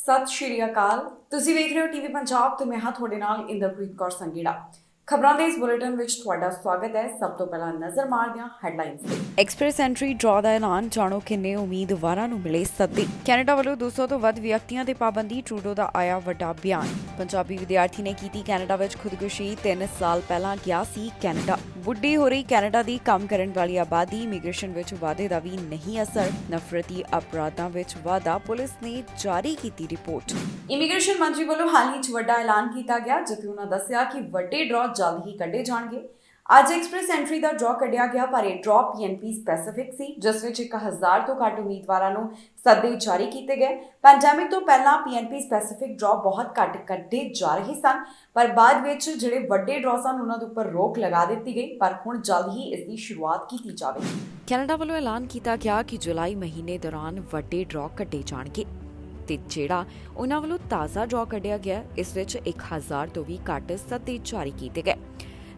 ਸਤਿ ਸ਼੍ਰੀ ਅਕਾਲ। ਤੁਸੀਂ ਵੇਖ ਰਹੇ ਹੋ ਟੀਵੀ ਪੰਜਾਬ ਤੇ ਮੈਂ ਹਾਂ ਤੁਹਾਡੇ ਨਾਲ ਇੰਦਰਪ੍ਰੀਤ ਕੌਰ ਸੰਗੀੜਾ। ਖਬਰਾਂ ਦੇ ਇਸ ਬੁਲੇਟਿਨ ਵਿੱਚ ਤੁਹਾਡਾ ਸਵਾਗਤ ਹੈ। ਸਭ ਤੋਂ ਪਹਿਲਾਂ ਨਜ਼ਰ ਮਾਰਦੇ ਹਾਂ ਹੈਡਲਾਈਨਸ ਤੇ। ਐਕਸਪ੍ਰੈਸ ਐਂਟਰੀ ਡਰਾਅ ਦਾ ਐਲਾਨ, ਜਾਣੋ ਕਿੰਨੇ ਉਮੀਦਵਾਰਾਂ ਨੂੰ ਮਿਲੇ ਸੱਦੇ। ਕੈਨੇਡਾ ਵੱਲੋਂ 200 ਤੋਂ ਵੱਧ ਵਿਅਕਤੀਆਂ ਤੇ ਪਾਬੰਦੀ, ਟਰੂਡੋ ਦਾ ਆਇਆ ਵੱਡਾ ਬਿਆਨ। ਪੰਜਾਬੀ ਵਿਦਿਆਰਥੀ ਨੇ ਕੀਤੀ ਕੈਨੇਡਾ ਵਿੱਚ ਖੁਦਕੁਸ਼ੀ, 3 ਸਾਲ ਪਹਿਲਾਂ ਗਿਆ ਸੀ ਕੈਨੇਡਾ। ਬੁੱਢੀ ਹੋ ਰਹੀ ਕੈਨੇਡਾ ਦੀ ਕੰਮ ਕਰਨ ਵਾਲੀ ਆਬਾਦੀ, ਇਮੀਗ੍ਰੇਸ਼ਨ ਵਿੱਚ ਵਾਧੇ ਦਾ ਵੀ ਨਹੀਂ ਅਸਰ। ਨਫ਼ਰਤੀ ਅਪਰਾਧਾਂ ਵਿੱਚ ਵਾਧਾ, ਪੁਲਿਸ ਨੇ ਜਾਰੀ ਕੀਤੀ ਰਿਪੋਰਟ। ਇਮੀਗ੍ਰੇਸ਼ਨ ਮੰਤਰੀ ਵੱਲੋਂ ਹਾਲ ਹੀ 'ਚ ਵੱਡਾ ਐਲਾਨ ਕੀਤਾ ਗਿਆ, ਜਿੱਥੇ ਉਹਨਾਂ ਦੱਸਿਆ ਕਿ ਵੱਡੇ ਡਰਾਅ ਜਲਦ ਹੀ ਕੱਢੇ ਜਾਣਗੇ। ਅੱਜ ਐਕਸਪ੍ਰੈਸ ਐਂਟਰੀ ਦਾ ਡਰਾਅ ਕੱਢਿਆ ਗਿਆ, ਪਰ ਇਹ ਡਰਾਅ ਪੀਐਨਪੀ ਸਪੈਸੀਫਿਕ ਸੀ, ਜਿਸ ਵਿੱਚ 1000 ਤੋਂ ਘੱਟ ਉਮੀਦਵਾਰਾਂ ਨੂੰ ਸੱਦੇ ਜਾਰੀ ਕੀਤੇ ਗਏ। ਪੈਂਡੈਮਿਕ ਤੋਂ ਪਹਿਲਾਂ ਪੀਐਨਪੀ ਸਪੈਸੀਫਿਕ ਡਰਾਅ ਬਹੁਤ ਘੱਟ ਕੱਢੇ ਜਾ ਰਹੇ ਸਨ, ਪਰ ਬਾਅਦ ਵਿੱਚ ਜਿਹੜੇ ਵੱਡੇ ਡਰਾਅ ਸਨ ਉਹਨਾਂ ਦੇ ਉੱਪਰ ਰੋਕ ਲਗਾ ਦਿੱਤੀ ਗਈ, ਪਰ ਹੁਣ ਜਲਦ ਹੀ ਇਸ ਦੀ ਸ਼ੁਰੂਆਤ ਕੀਤੀ ਜਾਵੇਗੀ। ਕੈਨੇਡਾ ਵੱਲੋਂ ਐਲਾਨ ਕੀਤਾ ਗਿਆ ਕਿ ਜੁਲਾਈ ਮਹੀਨੇ ਦੌਰਾਨ ਵੱਡੇ ਡਰਾਅ ਕੱਢੇ ਜਾਣਗੇ ਤੇ ਜਿਹੜਾ ਉਹਨਾਂ ਵੱਲੋਂ ਤਾਜ਼ਾ ਡਰਾਅ ਕੱਢਿਆ ਗਿਆ, ਇਸ ਵਿੱਚ 1000 ਤੋਂ ਵੀ ਘੱਟ ਸੱਦੇ ਜਾਰੀ ਕੀਤੇ ਗਏ।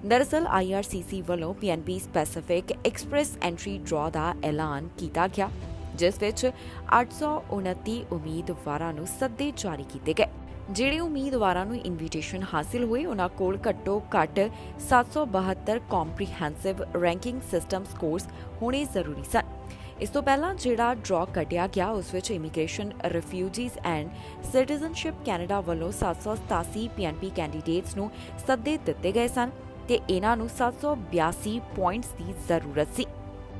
ਦਰਅਸਲ IRCC ਵੱਲੋਂ PNP specific Express Entry draw ਦਾ ਐਲਾਨ ਕੀਤਾ ਗਿਆ, ਜਿਸ ਵਿੱਚ 829 ਉਮੀਦਵਾਰਾਂ ਨੂੰ ਸੱਦੇ ਜਾਰੀ ਕੀਤੇ ਗਏ। ਜਿਹੜੇ ਉਮੀਦਵਾਰਾਂ ਨੂੰ ਇਨਵੀਟੇਸ਼ਨ ਹਾਸਿਲ ਹੋਏ, ਉਹਨਾਂ ਕੋਲ ਘੱਟੋ ਘੱਟ 772 ਕੰਪ੍ਰੀਹੈਂਸਿਵ ਰੈਂਕਿੰਗ ਸਿਸਟਮ ਸਕੋਰਸ ਹੋਣੇ ਜ਼ਰੂਰੀ ਸਨ। ਇਸ ਤੋਂ ਪਹਿਲਾਂ ਜਿਹੜਾ ਡਰਾਅ ਕੱਢਿਆ ਗਿਆ, ਉਸ ਵਿੱਚ immigration, refugees and citizenship Canada ਵੱਲੋਂ 787 ਪੀਐਨਪੀ ਕੈਂਡੀਡੇਟਸ ਨੂੰ ਸੱਦੇ ਦਿੱਤੇ ਗਏ ਸਨ ਤੇ ਇਹਨਾਂ ਨੂੰ 782 ਪੁਆਇੰਟਸ ਦੀ ਜ਼ਰੂਰਤ ਸੀ।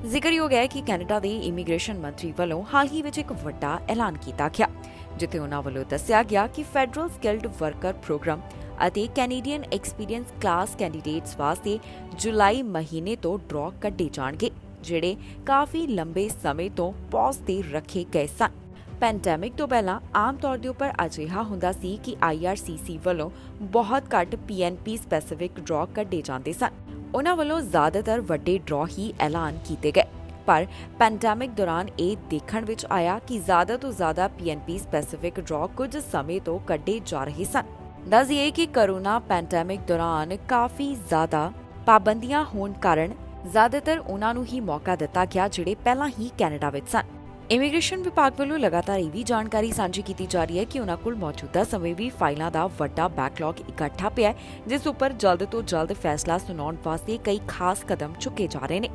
ਜ਼ਿਕਰਯੋਗ ਹੈ ਕਿ ਕੈਨੇਡਾ ਦੇ ਇਮੀਗ੍ਰੇਸ਼ਨ ਮੰਤਰੀ ਵੱਲੋਂ ਹਾਲ ਹੀ ਵਿੱਚ ਇੱਕ ਵੱਡਾ ਐਲਾਨ ਕੀਤਾ ਗਿਆ, ਜਿੱਥੇ ਉਹਨਾਂ ਵੱਲੋਂ ਦੱਸਿਆ ਗਿਆ ਕਿ ਫੈਡਰਲ ਸਕਿਲਡ ਵਰਕਰ ਪ੍ਰੋਗਰਾਮ ਅਤੇ ਕੈਨੇਡੀਅਨ ਐਕਸਪੀਰੀਅੰਸ ਕਲਾਸ ਕੈਂਡੀਡੇਟਸ ਵਾਸਤੇ ਜੁਲਾਈ ਮਹੀਨੇ ਤੋਂ ਡਰਾਅ ਕੱਢੇ ਜਾਣਗੇ, ਜਿਹੜੇ ਕਾਫੀ ਲੰਬੇ ਸਮੇਂ ਤੋਂ ਪੌਜ਼ ਤੇ ਰੱਖੇ ਗਏ ਸਨ। ਪੈਂਡੈਮਿਕ ਤੋਂ ਪਹਿਲਾਂ ਆਮ ਤੌਰ ਦੇ ਉੱਪਰ ਅਜਿਹਾ ਹੁੰਦਾ ਸੀ ਕਿ IRCC ਵੱਲੋਂ ਬਹੁਤ ਘੱਟ ਪੀਐਨਪੀ ਸਪੈਸੀਫਿਕ ਡਰਾਅ ਕੱਢੇ ਜਾਂਦੇ ਸਨ। ਉਹਨਾਂ ਵੱਲੋਂ ਜ਼ਿਆਦਾਤਰ ਵੱਡੇ ਡਰਾਅ ਹੀ ਐਲਾਨ ਕੀਤੇ ਗਏ, ਪਰ ਪੈਂਡੈਮਿਕ ਦੌਰਾਨ ਇਹ ਦੇਖਣ ਵਿੱਚ ਆਇਆ ਕਿ ਜ਼ਿਆਦਾ ਤੋਂ ਜ਼ਿਆਦਾ ਪੀਐਨਪੀ ਸਪੈਸੀਫਿਕ ਡਰਾਅ ਕੁਝ ਸਮੇਂ ਤੋਂ ਕੱਢੇ ਜਾ ਰਹੇ ਸਨ। ਦੱਸ ਦਈਏ ਕਿ ਕੋਰੋਨਾ ਪੈਂਡੈਮਿਕ ਦੌਰਾਨ ਕਾਫੀ ਜ਼ਿਆਦਾ ਪਾਬੰਦੀਆਂ ਹੋਣ ਕਾਰਨ ਜ਼ਿਆਦਾਤਰ ਉਹਨਾਂ ਨੂੰ ਹੀ ਮੌਕਾ ਦਿੱਤਾ ਗਿਆ ਜਿਹੜੇ ਪਹਿਲਾਂ ਹੀ ਕੈਨੇਡਾ ਵਿੱਚ ਸਨ। ਇਮੀਗ੍ਰੇਸ਼ਨ ਵਿਭਾਗ ਵੱਲੋਂ ਲਗਾਤਾਰ ਇਹ ਵੀ ਜਾਣਕਾਰੀ ਸਾਂਝੀ ਕੀਤੀ ਜਾ ਰਹੀ ਹੈ ਕਿ ਉਹਨਾਂ ਕੋਲ ਮੌਜੂਦਾ ਸਮੇਂ ਵੀ ਫਾਈਲਾਂ ਦਾ ਵੱਡਾ ਬੈਕਲੌਗ ਇਕੱਠਾ ਪਿਆ ਹੈ, ਜਿਸ ਉੱਪਰ ਜਲਦ ਤੋਂ ਜਲਦ ਫੈਸਲਾ ਸੁਣਾਉਣ ਵਾਸਤੇ ਕਈ ਖਾਸ ਕਦਮ ਚੁੱਕੇ ਜਾ ਰਹੇ ਨੇ।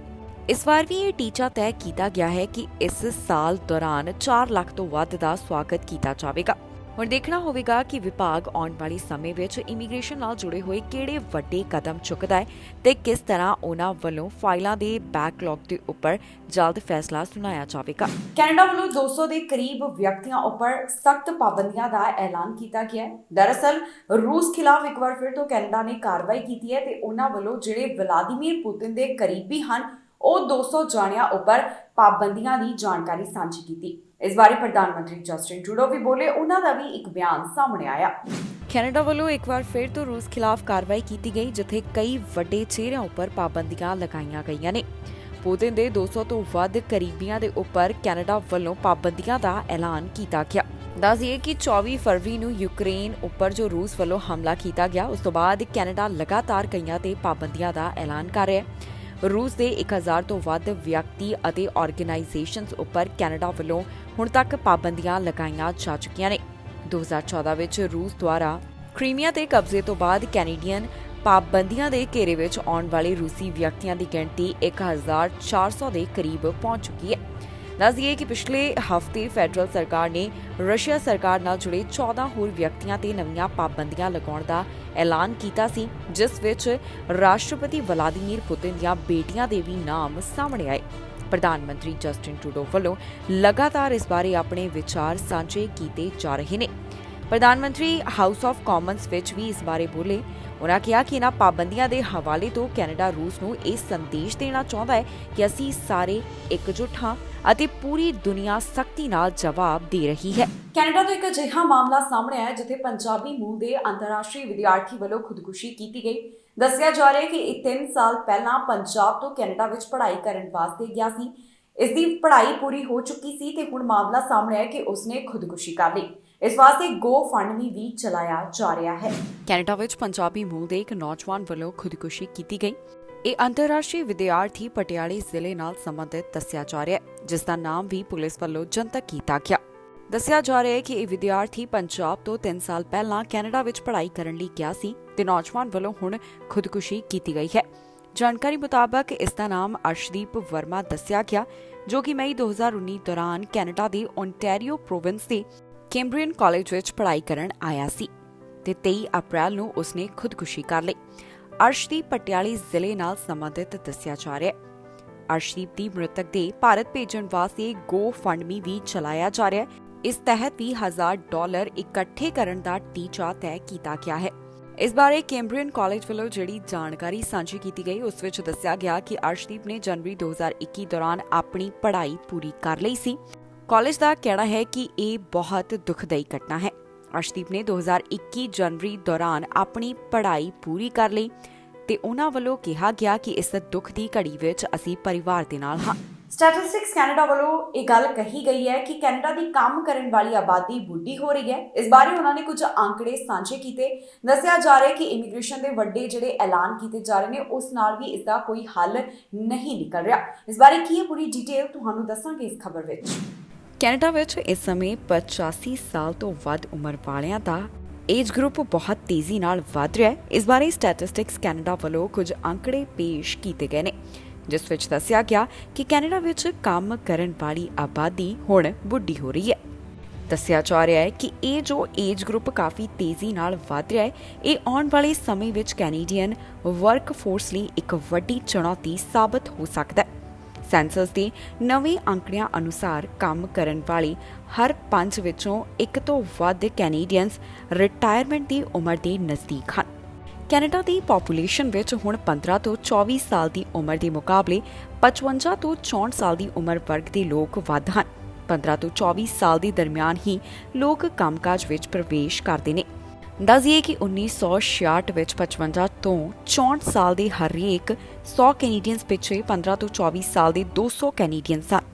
ਇਸ ਵਾਰ ਵੀ ਇਹ ਟੀਚਾ ਤੈਅ ਕੀਤਾ ਗਿਆ ਹੈ ਕਿ ਇਸ ਸਾਲ ਦੌਰਾਨ 4 ਲੱਖ ਤੋਂ ਵੱਧ ਦਾ ਸਵਾਗਤ ਕੀਤਾ ਜਾਵੇਗਾ। ਹੁਣ ਦੇਖਣਾ ਹੋਵੇਗਾ ਕਿ ਵਿਭਾਗ ਆਉਣ ਵਾਲੇ ਸਮੇਂ ਵਿੱਚ ਇਮੀਗ੍ਰੇਸ਼ਨ ਨਾਲ ਜੁੜੇ ਹੋਏ ਕਿਹੜੇ ਵੱਡੇ ਕਦਮ ਚੁੱਕਦਾ ਹੈ ਤੇ ਕਿਸ ਤਰ੍ਹਾਂ ਉਹਨਾਂ ਵੱਲੋਂ ਫਾਈਲਾਂ ਦੇ ਬੈਕਲੌਗ ਦੇ ਉੱਪਰ ਜਲਦ ਫੈਸਲਾ ਸੁਣਾਇਆ ਜਾਵੇਗਾ। ਕੈਨੇਡਾ ਵੱਲੋਂ 200 ਦੇ ਕਰੀਬ ਵਿਅਕਤੀਆਂ ਉੱਪਰ ਸਖਤ ਪਾਬੰਦੀਆਂ ਦਾ ਐਲਾਨ ਕੀਤਾ ਗਿਆ ਹੈ। ਦਰਅਸਲ ਰੂਸ ਖਿਲਾਫ ਇੱਕ ਵਾਰ ਫਿਰ ਤੋਂ ਕੈਨੇਡਾ ਨੇ ਕਾਰਵਾਈ ਕੀਤੀ ਹੈ ਤੇ ਉਹਨਾਂ ਵੱਲੋਂ ਜਿਹੜੇ ਵਲਾਦੀਮੀਰ ਪੁਤਿਨ ਦੇ ਕਰੀਬੀ ਹਨ, ਉਹ 200 ਜਾਣਿਆਂ ਉੱਪਰ ਪਾਬੰਦੀਆਂ ਦੀ ਜਾਣਕਾਰੀ ਸਾਂਝੀ ਕੀਤੀ। ਇਸ ਬਾਰੇ ਪ੍ਰਧਾਨ ਮੰਤਰੀ ਜਸਟਿਨ ਟਰੂਡੋ ਵੀ ਬੋਲੇ, ਉਹਨਾਂ ਦਾ ਵੀ ਇੱਕ ਬਿਆਨ ਸਾਹਮਣੇ ਆਇਆ। ਕੈਨੇਡਾ ਵੱਲੋਂ ਇੱਕ ਵਾਰ ਫਿਰ ਤੋਂ ਰੂਸ ਖਿਲਾਫ ਕਾਰਵਾਈ ਕੀਤੀ ਗਈ, ਜਿੱਥੇ ਕਈ ਵੱਡੇ ਚਿਹਰਿਆਂ ਉੱਪਰ ਪਾਬੰਦੀਆਂ ਲਗਾਈਆਂ ਗਈਆਂ ਨੇ। ਪੁਤਿਨ ਦੇ 200 ਤੋਂ ਵੱਧ ਕਰੀਬੀਆਂ ਦੇ ਉੱਪਰ ਕੈਨੇਡਾ ਵੱਲੋਂ ਪਾਬੰਦੀਆਂ ਦਾ ਐਲਾਨ ਕੀਤਾ ਗਿਆ। ਦੱਸ ਦਈਏ ਕਿ 24 ਫਰਵਰੀ ਨੂੰ ਯੂਕਰੇਨ ਉੱਪਰ ਜੋ ਰੂਸ ਵੱਲੋਂ ਹਮਲਾ ਕੀਤਾ ਗਿਆ, ਉਸ ਤੋਂ ਬਾਅਦ ਕੈਨੇਡਾ ਲਗਾਤਾਰ ਕਈਆਂ ਤੇ ਪਾਬੰਦੀਆਂ ਦਾ ਐਲਾਨ ਕਰ ਰਿਹਾ ਹੈ। ਰੂਸ ਦੇ 1000 ਤੋਂ ਵੱਧ ਵਿਅਕਤੀ ਅਤੇ ਆਰਗੇਨਾਈਜੇਸ਼ਨਸ ਉੱਪਰ ਕੈਨੇਡਾ ਵੱਲੋਂ ਹੁਣ ਤੱਕ ਪਾਬੰਦੀਆਂ ਲਗਾਈਆਂ ਜਾ ਚੁੱਕੀਆਂ ਨੇ। 2014 ਵਿੱਚ ਰੂਸ ਦੁਆਰਾ ਕ੍ਰੀਮੀਆ ਤੇ ਕਬਜ਼ੇ ਤੋਂ ਬਾਅਦ ਕੈਨੇਡੀਅਨ ਪਾਬੰਦੀਆਂ ਦੇ ਘੇਰੇ ਵਿੱਚ ਆਉਣ ਵਾਲੇ ਰੂਸੀ ਵਿਅਕਤੀਆਂ ਦੀ ਗਿਣਤੀ 1400 ਦੇ ਕਰੀਬ ਪਹੁੰਚ ਚੁੱਕੀ ਹੈ। ਦੱਸ ਦਈਏ ਕਿ ਪਿਛਲੇ ਹਫ਼ਤੇ ਫੈਡਰਲ ਸਰਕਾਰ ਨੇ ਰਸ਼ੀਆ ਸਰਕਾਰ ਨਾਲ ਜੁੜੇ 14 ਹੋਰ ਵਿਅਕਤੀਆਂ ਤੇ ਨਵੀਆਂ ਪਾਬੰਦੀਆਂ ਲਗਾਉਣ ਦਾ ਐਲਾਨ ਕੀਤਾ ਸੀ, ਜਿਸ ਵਿੱਚ ਰਾਸ਼ਟਰਪਤੀ ਵਲਾਦੀਮੀਰ ਪੁਤਿਨ ਦੀਆਂ ਬੇਟੀਆਂ ਦੇ ਵੀ ਨਾਮ ਸਾਹਮਣੇ ਆਏ। ਪ੍ਰਧਾਨ ਮੰਤਰੀ ਜਸਟਿਨ ਟਰੂਡੋ ਵੱਲੋਂ ਲਗਾਤਾਰ ਇਸ ਬਾਰੇ ਆਪਣੇ ਵਿਚਾਰ ਸਾਂਝੇ ਕੀਤੇ ਜਾ ਰਹੇ ਨੇ। ਪ੍ਰਧਾਨ ਮੰਤਰੀ ਹਾਊਸ ਆਫ ਕਾਮਨਸ ਵਿੱਚ ਵੀ ਇਸ ਬਾਰੇ ਬੋਲੇ। ਉਹਨਾਂ ਕਿਹਾ ਕਿ ਇਹਨਾਂ ਪਾਬੰਦੀਆਂ ਦੇ ਹਵਾਲੇ ਤੋਂ ਕੈਨੇਡਾ ਰੂਸ ਨੂੰ ਇਹ ਸੰਦੇਸ਼ ਦੇਣਾ ਚਾਹੁੰਦਾ ਹੈ ਕਿ ਅਸੀਂ ਸਾਰੇ ਇਕਜੁੱਟ ਹਾਂ ਅਤੇ ਪੂਰੀ ਦੁਨੀਆ ਸਖਤੀ ਨਾਲ ਜਵਾਬ ਦੇ ਰਹੀ ਹੈ। ਕੈਨੇਡਾ ਤੋਂ ਇੱਕ ਅਜਿਹਾ ਮਾਮਲਾ ਸਾਹਮਣੇ ਆਇਆ ਜਿੱਥੇ ਪੰਜਾਬੀ ਮੂਲ ਦੇ ਅੰਤਰਰਾਸ਼ਟਰੀ ਵਿਦਿਆਰਥੀ ਵੱਲੋਂ ਖੁਦਕੁਸ਼ੀ ਕੀਤੀ ਗਈ। ਦੱਸਿਆ ਜਾ ਰਿਹਾ ਹੈ ਕਿ ਇਹ 3 ਸਾਲ ਪਹਿਲਾਂ ਪੰਜਾਬ ਤੋਂ ਕੈਨੇਡਾ ਵਿੱਚ ਪੜ੍ਹਾਈ ਕਰਨ ਵਾਸਤੇ ਗਿਆ ਸੀ। ਇਸ ਦੀ ਪੜ੍ਹਾਈ ਪੂਰੀ ਹੋ ਚੁੱਕੀ ਸੀ ਤੇ ਹੁਣ ਮਾਮਲਾ ਸਾਹਮਣੇ ਆਇਆ ਕਿ ਉਸਨੇ ਖੁਦਕੁਸ਼ੀ ਕਰ ਲਈ। ਇਸ ਵਾਸਤੇ GoFundMe ਵੀ ਚਲਾਇਆ ਜਾ ਰਿਹਾ ਹੈ। ਕੈਨੇਡਾ ਵਿੱਚ ਪੰਜਾਬੀ ਮੂਲ ਦੇ ਇੱਕ ਨੌਜਵਾਨ ਵੱਲੋਂ ਖੁਦਕੁਸ਼ੀ ਕੀਤੀ ਗਈ। ਇਹ ਅੰਤਰਰਾਸ਼ਟਰੀ ਵਿਦਿਆਰਥੀ ਪਟਿਆਲੇ ਜ਼ਿਲ੍ਹੇ ਨਾਲ ਸੰਬੰਧਿਤ ਦੱਸਿਆ ਜਾ ਰਿਹਾ ਹੈ, ਜਿਸ ਦਾ ਨਾਮ ਵੀ ਪੁਲਿਸ ਵੱਲੋਂ ਜਨਤਕ ਕੀਤਾ ਗਿਆ। ਦੱਸਿਆ ਜਾ ਰਿਹਾ ਹੈ ਕਿ ਇਹ ਵਿਦਿਆਰਥੀ ਪੰਜਾਬ ਤੋਂ 3 ਸਾਲ ਪਹਿਲਾਂ ਕੈਨੇਡਾ ਵਿੱਚ ਪੜ੍ਹਾਈ ਕਰਨ ਲਈ ਗਿਆ ਸੀ ਤੇ ਨੌਜਵਾਨ ਵੱਲੋਂ ਹੁਣ ਖੁਦਕੁਸ਼ੀ ਕੀਤੀ ਗਈ ਹੈ। ਜਾਣਕਾਰੀ ਮੁਤਾਬਕ ਇਸ ਦਾ ਨਾਮ ਅਰਸ਼ਦੀਪ ਵਰਮਾ ਦੱਸਿਆ ਗਿਆ, ਜੋ ਕਿ ਮਈ 2019 ਦੌਰਾਨ ਕੈਨੇਡਾ ਦੇ ਓਨਟਾਰੀਓ ਪ੍ਰੋਵਿੰਸ ਦੇ ਕੈਂਬਰੀਅਨ ਕਾਲਜ ਵਿੱਚ ਪੜ੍ਹਾਈ ਕਰਨ ਆਇਆ ਸੀ ਤੇ 23 ਅਪ੍ਰੈਲ ਨੂੰ ਉਸਨੇ ਖੁਦਕੁਸ਼ੀ ਕਰ ਲਈ। ਅਰਸ਼ਦੀਪ ਪਟਿਆਲਾ ਜ਼ਿਲ੍ਹੇ ਨਾਲ ਸੰਬੰਧਿਤ ਦੱਸਿਆ ਜਾ ਰਿਹਾ ਹੈ। ਅਰਸ਼ਦੀਪ ਦੀ ਮ੍ਰਿਤਕ ਦੇ ਭਾਰਤ ਭੇਜਣ ਵਾਸਤੇ GoFundMe ਵੀ ਚਲਾਇਆ ਜਾ ਰਿਹਾ ਹੈ। ਇਸ ਤਹਿਤ $20,000 ਇਕੱਠੇ ਕਰਨ ਦਾ ਟੀਚਾ ਤੈਅ ਕੀਤਾ ਗਿਆ ਹੈ। ਇਸ ਬਾਰੇ ਕੈਂਬਰੀਅਨ ਕਾਲਜ ਵੱਲੋਂ ਜਿਹੜੀ ਜਾਣਕਾਰੀ ਸਾਂਝੀ ਕੀਤੀ ਗਈ ਉਸ ਵਿੱਚ ਦੱਸਿਆ ਗਿਆ ਕਿ ਅਰਸ਼ਦੀਪ ਨੇ ਜਨਵਰੀ 2021 ਦੌਰਾਨ ਆਪਣੀ ਪੜ੍ਹਾਈ ਪੂਰੀ ਕਰ ਲਈ ਸੀ। ਕਾਲਜ ਦਾ ਕਹਿਣਾ ਹੈ ਕਿ ਇਹ ਬਹੁਤ ਦੁਖਦਾਈ ਘਟਨਾ ਹੈ। ਅਰਸ਼ਦੀਪ ਨੇ 2021 ਜਨਵਰੀ ਦੌਰਾਨ ਆਪਣੀ ਪੜ੍ਹਾਈ ਪੂਰੀ ਕਰ ਲਈ ਤੇ ਉਹਨਾਂ ਵੱਲੋਂ ਕਿਹਾ ਗਿਆ ਕਿ ਇਸ ਦੁੱਖ ਦੀ ਘੜੀ ਵਿੱਚ ਅਸੀਂ ਪਰਿਵਾਰ ਦੇ ਨਾਲ ਹਾਂ। ਸਟੈਟਿਸਟਿਕਸ ਕੈਨੇਡਾ ਵੱਲੋਂ ਇਹ ਗੱਲ ਕਹੀ ਗਈ ਹੈ ਕਿ ਕੈਨੇਡਾ ਦੀ ਕੰਮ ਕਰਨ ਵਾਲੀ ਆਬਾਦੀ ਬੁੱਢੀ ਹੋ ਰਹੀ ਹੈ। ਇਸ ਬਾਰੇ ਉਹਨਾਂ ਨੇ ਕੁਝ ਅੰਕੜੇ ਸਾਂਝੇ ਕੀਤੇ। ਦੱਸਿਆ ਜਾ ਰਿਹਾ ਹੈ ਕਿ ਇਮੀਗ੍ਰੇਸ਼ਨ ਦੇ ਵੱਡੇ ਜਿਹੜੇ ਐਲਾਨ ਕੀਤੇ ਜਾ ਰਹੇ ਨੇ ਉਸ ਨਾਲ ਵੀ ਇਸ ਦਾ ਕੋਈ ਹੱਲ ਨਹੀਂ ਨਿਕਲ ਰਿਹਾ। ਇਸ ਬਾਰੇ ਕੀ ਹੈ ਪੂਰੀ ਡਿਟੇਲ ਤੁਹਾਨੂੰ ਦੱਸਾਂਗੇ ਇਸ ਖਬਰ ਵਿੱਚ। ਕੈਨੇਡਾ ਵਿੱਚ ਇਸ ਸਮੇਂ 85 ਸਾਲ ਤੋਂ ਵੱਧ ਉਮਰ ਵਾਲਿਆਂ ਦਾ ਏਜ ਗਰੁੱਪ ਬਹੁਤ ਤੇਜ਼ੀ ਨਾਲ ਵਧ ਰਿਹਾ ਹੈ। ਇਸ ਬਾਰੇ ਸਟੈਟਿਸਟਿਕਸ ਕੈਨੇਡਾ ਵੱਲੋਂ ਕੁਝ ਅੰਕੜੇ ਪੇਸ਼ ਕੀਤੇ ਗਏ ਨੇ, ਜਿਸ ਵਿੱਚ ਦੱਸਿਆ ਗਿਆ ਕਿ ਕੈਨੇਡਾ ਵਿੱਚ ਕੰਮ ਕਰਨ ਵਾਲੀ ਆਬਾਦੀ ਹੁਣ ਬੁੱਢੀ ਹੋ ਰਹੀ ਹੈ। ਦੱਸਿਆ ਜਾ ਰਿਹਾ ਹੈ ਕਿ ਇਹ ਜੋ ਏਜ ਗਰੁੱਪ ਕਾਫੀ ਤੇਜ਼ੀ ਨਾਲ ਵਧ ਰਿਹਾ ਹੈ, ਇਹ ਆਉਣ ਵਾਲੇ ਸਮੇਂ ਵਿੱਚ ਕੈਨੇਡੀਅਨ ਵਰਕਫੋਰਸ ਲਈ ਇੱਕ ਵੱਡੀ ਚੁਣੌਤੀ ਸਾਬਤ ਹੋ ਸਕਦਾ ਹੈ। ਸੈਂਸਸ ਦੇ ਨਵੇਂ ਅੰਕੜਿਆਂ ਅਨੁਸਾਰ ਕੰਮ ਕਰਨ ਵਾਲੇ ਹਰ 5 ਵਿੱਚੋਂ ਇੱਕ ਤੋਂ ਵੱਧ ਕੈਨੇਡੀਅਨਸ ਰਿਟਾਇਰਮੈਂਟ ਦੀ ਉਮਰ ਦੇ ਨਜ਼ਦੀਕ ਹਨ। ਕੈਨੇਡਾ ਦੀ ਪੋਪੂਲੇਸ਼ਨ ਵਿੱਚ ਹੁਣ 15 ਤੋਂ 24 ਸਾਲ ਦੀ ਉਮਰ ਦੇ ਮੁਕਾਬਲੇ 55 ਤੋਂ 64 ਸਾਲ ਦੀ ਉਮਰ ਵਰਗ ਦੇ ਲੋਕ ਵੱਧ ਹਨ। 15 ਤੋਂ 24 ਸਾਲ ਦੇ ਦਰਮਿਆਨ ਹੀ ਲੋਕ ਕੰਮਕਾਜ ਵਿੱਚ ਪ੍ਰਵੇਸ਼ ਕਰਦੇ ਨੇ। ਦੱਸ ਦਈਏ ਕਿ 1966 ਵਿੱਚ 55 ਤੋਂ 64 ਸਾਲ ਦੇ ਹਰੇਕ 100 ਕੈਨੇਡੀਅਨਸ ਪਿੱਛੇ 15 ਤੋਂ 24 ਸਾਲ ਦੇ 200 ਕੈਨੇਡੀਅਨਸ ਸਨ,